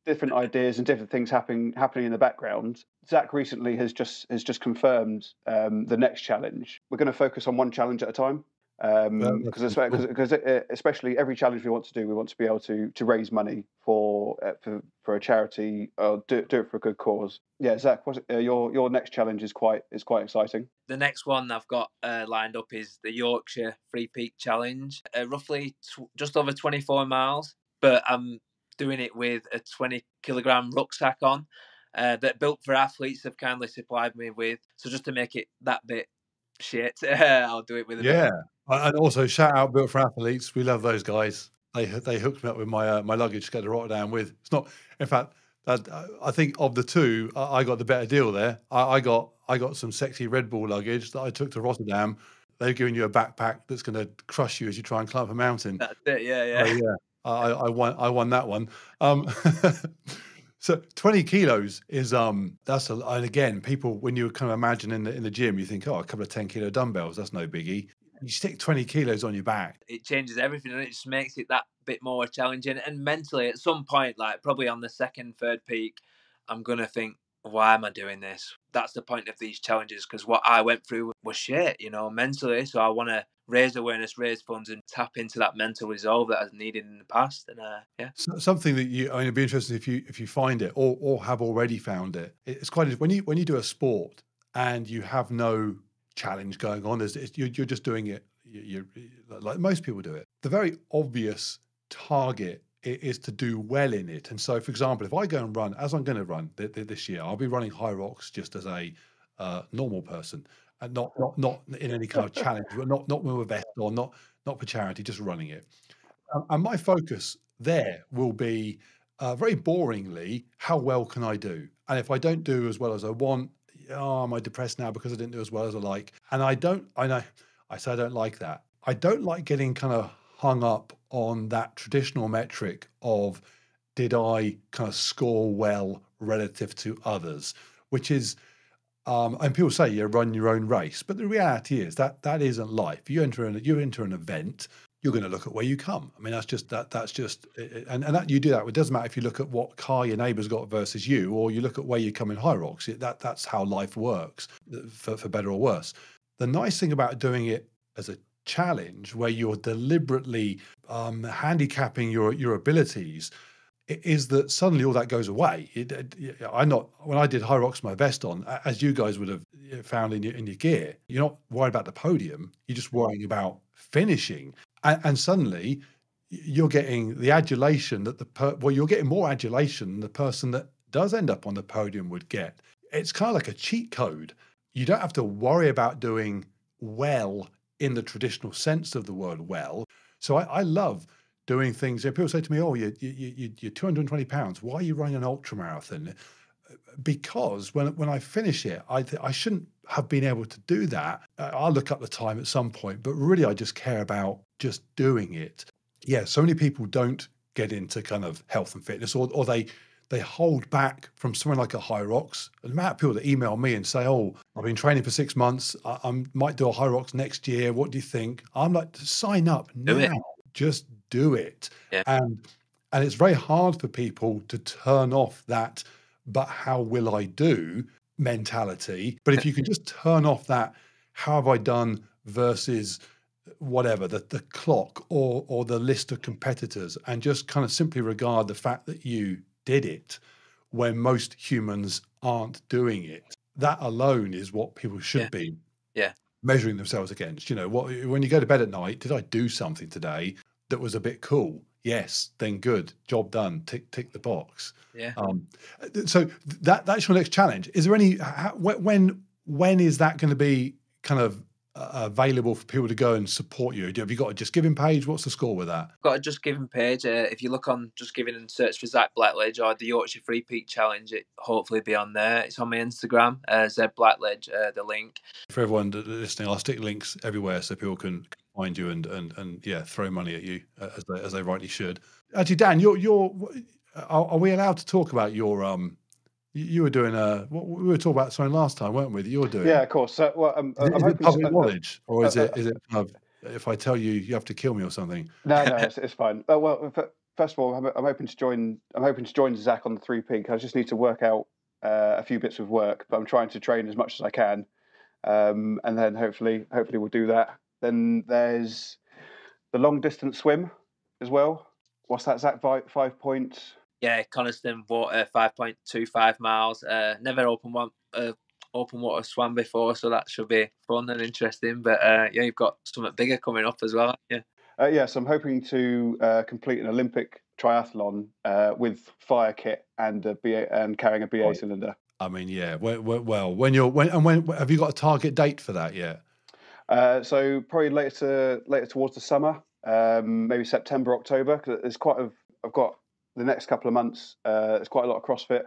different ideas and different things happening in the background. Zach recently has just confirmed the next challenge. We're going to focus on one challenge at a time. Because especially every challenge we want to do, we want to be able to raise money for a charity or do it for a good cause. Yeah, Zach, your next challenge is quite exciting. The next one I've got lined up is the Yorkshire Free Peak Challenge, roughly just over 24 miles, but I'm doing it with a 20-kilogram rucksack on that Built for Athletes have kindly supplied me with. So just to make it that bit shit, I'll do it with a bit. Yeah, and also shout out Built for Athletes. We love those guys. They hooked me up with my my luggage to go to Rotterdam with. It's not, in fact, I think of the two, I got the better deal there. I got some sexy Red Bull luggage that I took to Rotterdam. They've given you a backpack that's going to crush you as you try and climb up a mountain. That's it, yeah. Oh yeah, I won that one. So 20 kilos is that's and again, people, when you kind of imagine in the gym, you think, oh, a couple of 10-kilo dumbbells, that's no biggie. You stick 20 kilos on your back. It changes everything, and it just makes it that bit more challenging. And mentally, at some point, like probably on the second, third peak, I'm gonna think, why am I doing this? That's the point of these challenges, because what I went through was shit, mentally. So I want to raise awareness, raise funds, and tap into that mental resolve that I've needed in the past. And yeah, So, something that it'd be interesting if you find it or have already found it. It's quite when you do a sport and you have no challenge going on. You're just doing it. You're like most people do it. The very obvious target is to do well in it. And so, for example, if I go and run, as I'm going to run this year, I'll be running Hyrox just as a normal person, and not in any kind of challenge, but not with a vest or not for charity, just running it. And my focus there will be very boringly, how well can I do? And if I don't do as well as I want, oh, am I depressed now because I didn't do as well as I like? And I know, I say I don't like that. I don't like getting kind of hung up on that traditional metric of did I kind of score well relative to others, which is, and people say you run your own race, but the reality is that isn't life. You enter an event, you're going to look at where you come. I mean, that's just, and that you do that. It doesn't matter if you look at what car your neighbour's got versus you, or you look at where you come in Hyrox. That's how life works, for better or worse. The nice thing about doing it as a challenge, where you're deliberately handicapping your abilities, is that suddenly all that goes away. When I did Hyrox my vest on, as you guys would have found in your gear, you're not worried about the podium. You're just worrying about finishing. And suddenly you're getting the adulation that you're getting more adulation than the person that does end up on the podium would get. It's kind of like a cheat code. You don't have to worry about doing well in the traditional sense of the word well. So I love doing things. People say to me, oh, you're 220 pounds. Why are you running an ultra marathon? Because when I finish it, I shouldn't have been able to do that. I'll look up the time at some point, but really I just care about just doing it. Yeah, so many people don't get into kind of health and fitness, or they hold back from something like a Hyrox. The amount of people that email me and say, oh, I've been training for 6 months. I might do a Hyrox next year. What do you think? I'm like, sign up now. Just do it. Yeah. And it's very hard for people to turn off that, but how will I do mentality. But if you can just turn off that, how have I done versus whatever, the clock or the list of competitors, and just kind of simply regard the fact that you did it when most humans aren't doing it. That alone is what people should be measuring themselves against. When you go to bed at night, did I do something today that was a bit cool? Yes, then good, job done, tick the box. Yeah. So that's your next challenge. Is there any when is that going to be kind of available for people to go and support you? Have you got a Just Giving page? What's the score with that? Got a Just Giving page. If you look on Just Giving and search for Zac Blackledge or the Yorkshire Free Peak Challenge, it hopefully be on there. It's on my Instagram, Zed Blackledge, the link. For everyone listening, I'll stick links everywhere so people can find you and yeah, throw money at you as they rightly should. Actually, Dan, are we allowed to talk about your you were doing we were talking about something last time, weren't we? That you're doing. Yeah, of course. So, well, I'm Is hoping it public knowledge, or is it kind of, if I tell you, you have to kill me or something? No, it's fine. Well, first of all, I'm hoping to join Zac on the 3 Peak. I just need to work out a few bits of work, but I'm trying to train as much as I can, and then hopefully we'll do that. Then there's the long distance swim as well. What's that, Zac? 5 points. Yeah, Coniston Water, 5.25 miles. Never open water swam before, so that should be fun and interesting. But yeah, you've got something bigger coming up as well. Yeah. Yes, I'm hoping to complete an Olympic triathlon with fire kit and carrying a BA cylinder. I mean, yeah. Well, when have you got a target date for that yet? So probably later towards the summer, maybe September, October. Because I've got the next couple of months. There's quite a lot of CrossFit.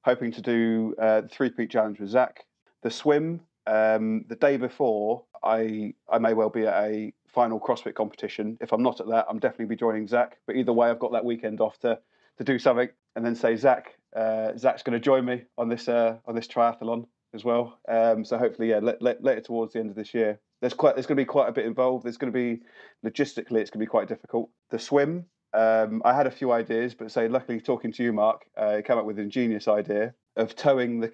Hoping to do the 3 Peak Challenge with Zac. The swim, the day before, I may well be at a final CrossFit competition. If I'm not at that, I'm definitely be joining Zac. But either way, I've got that weekend off to do something, and then say Zach's going to join me on this triathlon as well. So hopefully, yeah, later towards the end of this year. There's going to be quite a bit involved. There's going to be logistically, it's going to be quite difficult. The swim. I had a few ideas, but luckily talking to you, Mark, I came up with an ingenious idea of towing our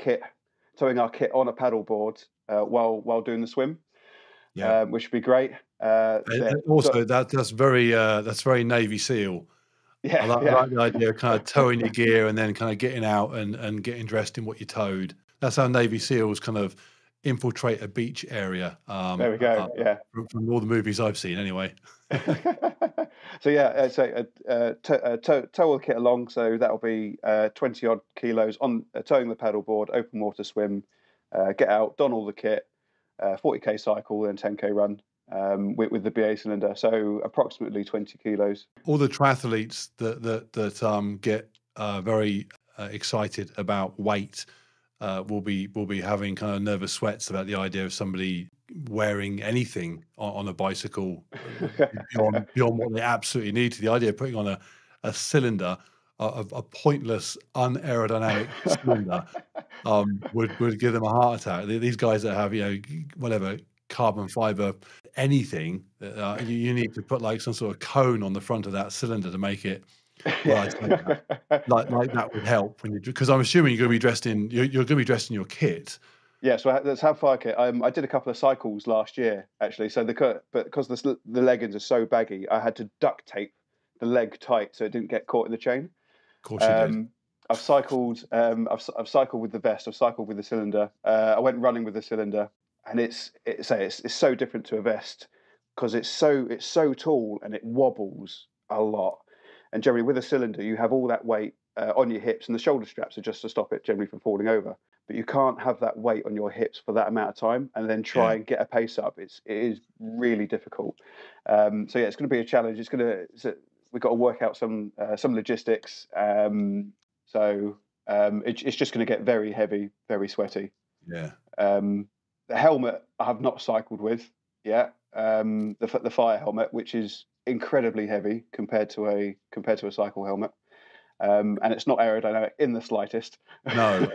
kit on a paddleboard while doing the swim, which would be great. Also, that's very Navy SEAL. Yeah, I like the idea of kind of towing your gear and then kind of getting out and getting dressed in what you towed. That's how Navy SEALs kind of infiltrate a beach area. There we go. Yeah, from all the movies I've seen, anyway. So yeah, tow all the kit along. So that'll be 20 odd kilos on towing the paddleboard, open water swim, get out, don all the kit, 40k cycle, then 10k run with the BA cylinder. So approximately 20 kilos. All the triathletes that get very excited about weight will be having kind of nervous sweats about the idea of somebody wearing anything on a bicycle beyond what they absolutely need to. The idea of putting on a cylinder, a pointless, unaerodynamic cylinder, would give them a heart attack. These guys that have, whatever, carbon fiber, anything, you need to put like some sort of cone on the front of that cylinder to make it. Well, like that would help because I'm assuming you're going to be dressed in your kit. Yeah, so let's have fire kit. I did a couple of cycles last year actually. So but because the leggings are so baggy, I had to duct tape the leg tight so it didn't get caught in the chain. Of course, you did. I've cycled. I've cycled with the vest. I've cycled with the cylinder. I went running with the cylinder, and it's so different to a vest because it's so tall and it wobbles a lot. And generally, with a cylinder, you have all that weight on your hips, and the shoulder straps are just to stop it generally from falling over. But you can't have that weight on your hips for that amount of time, and then try and get a pace up. It is really difficult. So yeah, it's going to be a challenge. We've got to work out some logistics. So it's just going to get very heavy, very sweaty. Yeah. The helmet I have not cycled with yet. The fire helmet, which is incredibly heavy compared to a cycle helmet. And it's not aerodynamic in the slightest. No,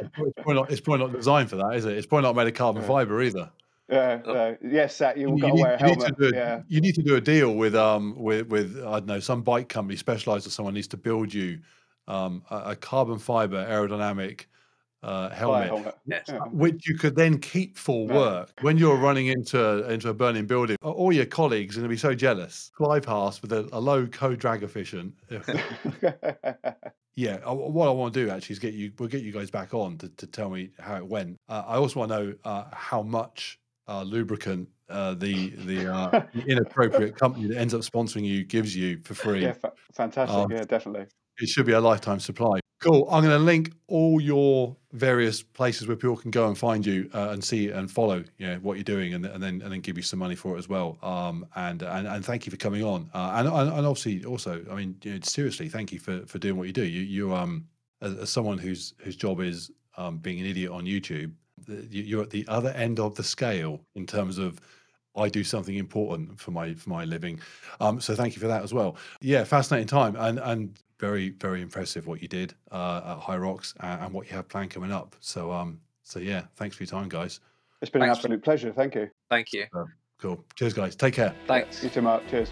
it's probably not designed for that, is it? It's probably not made of carbon fiber either. Yes, Zach, you've got to wear a helmet. You need to do a deal with I don't know, some bike company specialised or someone needs to build you a carbon fiber aerodynamic helmet, which you could then keep for work when you're running into a burning building. All your colleagues are going to be so jealous. Fly past with a low co-drag efficient. Yeah, what I want to do actually is we'll get you guys back on to tell me how it went. I also want to know how much lubricant the inappropriate company that ends up sponsoring you gives you for free. Yeah, fantastic. Yeah, definitely. It should be a lifetime supply. Cool. I'm going to link all your various places where people can go and find you and see and follow, what you're doing, and then give you some money for it as well. And thank you for coming on. And obviously also, I mean, seriously, thank you for doing what you do. You as someone whose job is being an idiot on YouTube, you're at the other end of the scale in terms of I do something important for my living. So thank you for that as well. Yeah, fascinating time and very, very impressive what you did at Hyrox and what you have planned coming up. So yeah, thanks for your time, guys. It's been an absolute pleasure. Thank you. Thank you. Cool. Cheers, guys. Take care. Thanks. You too, Mark. Cheers.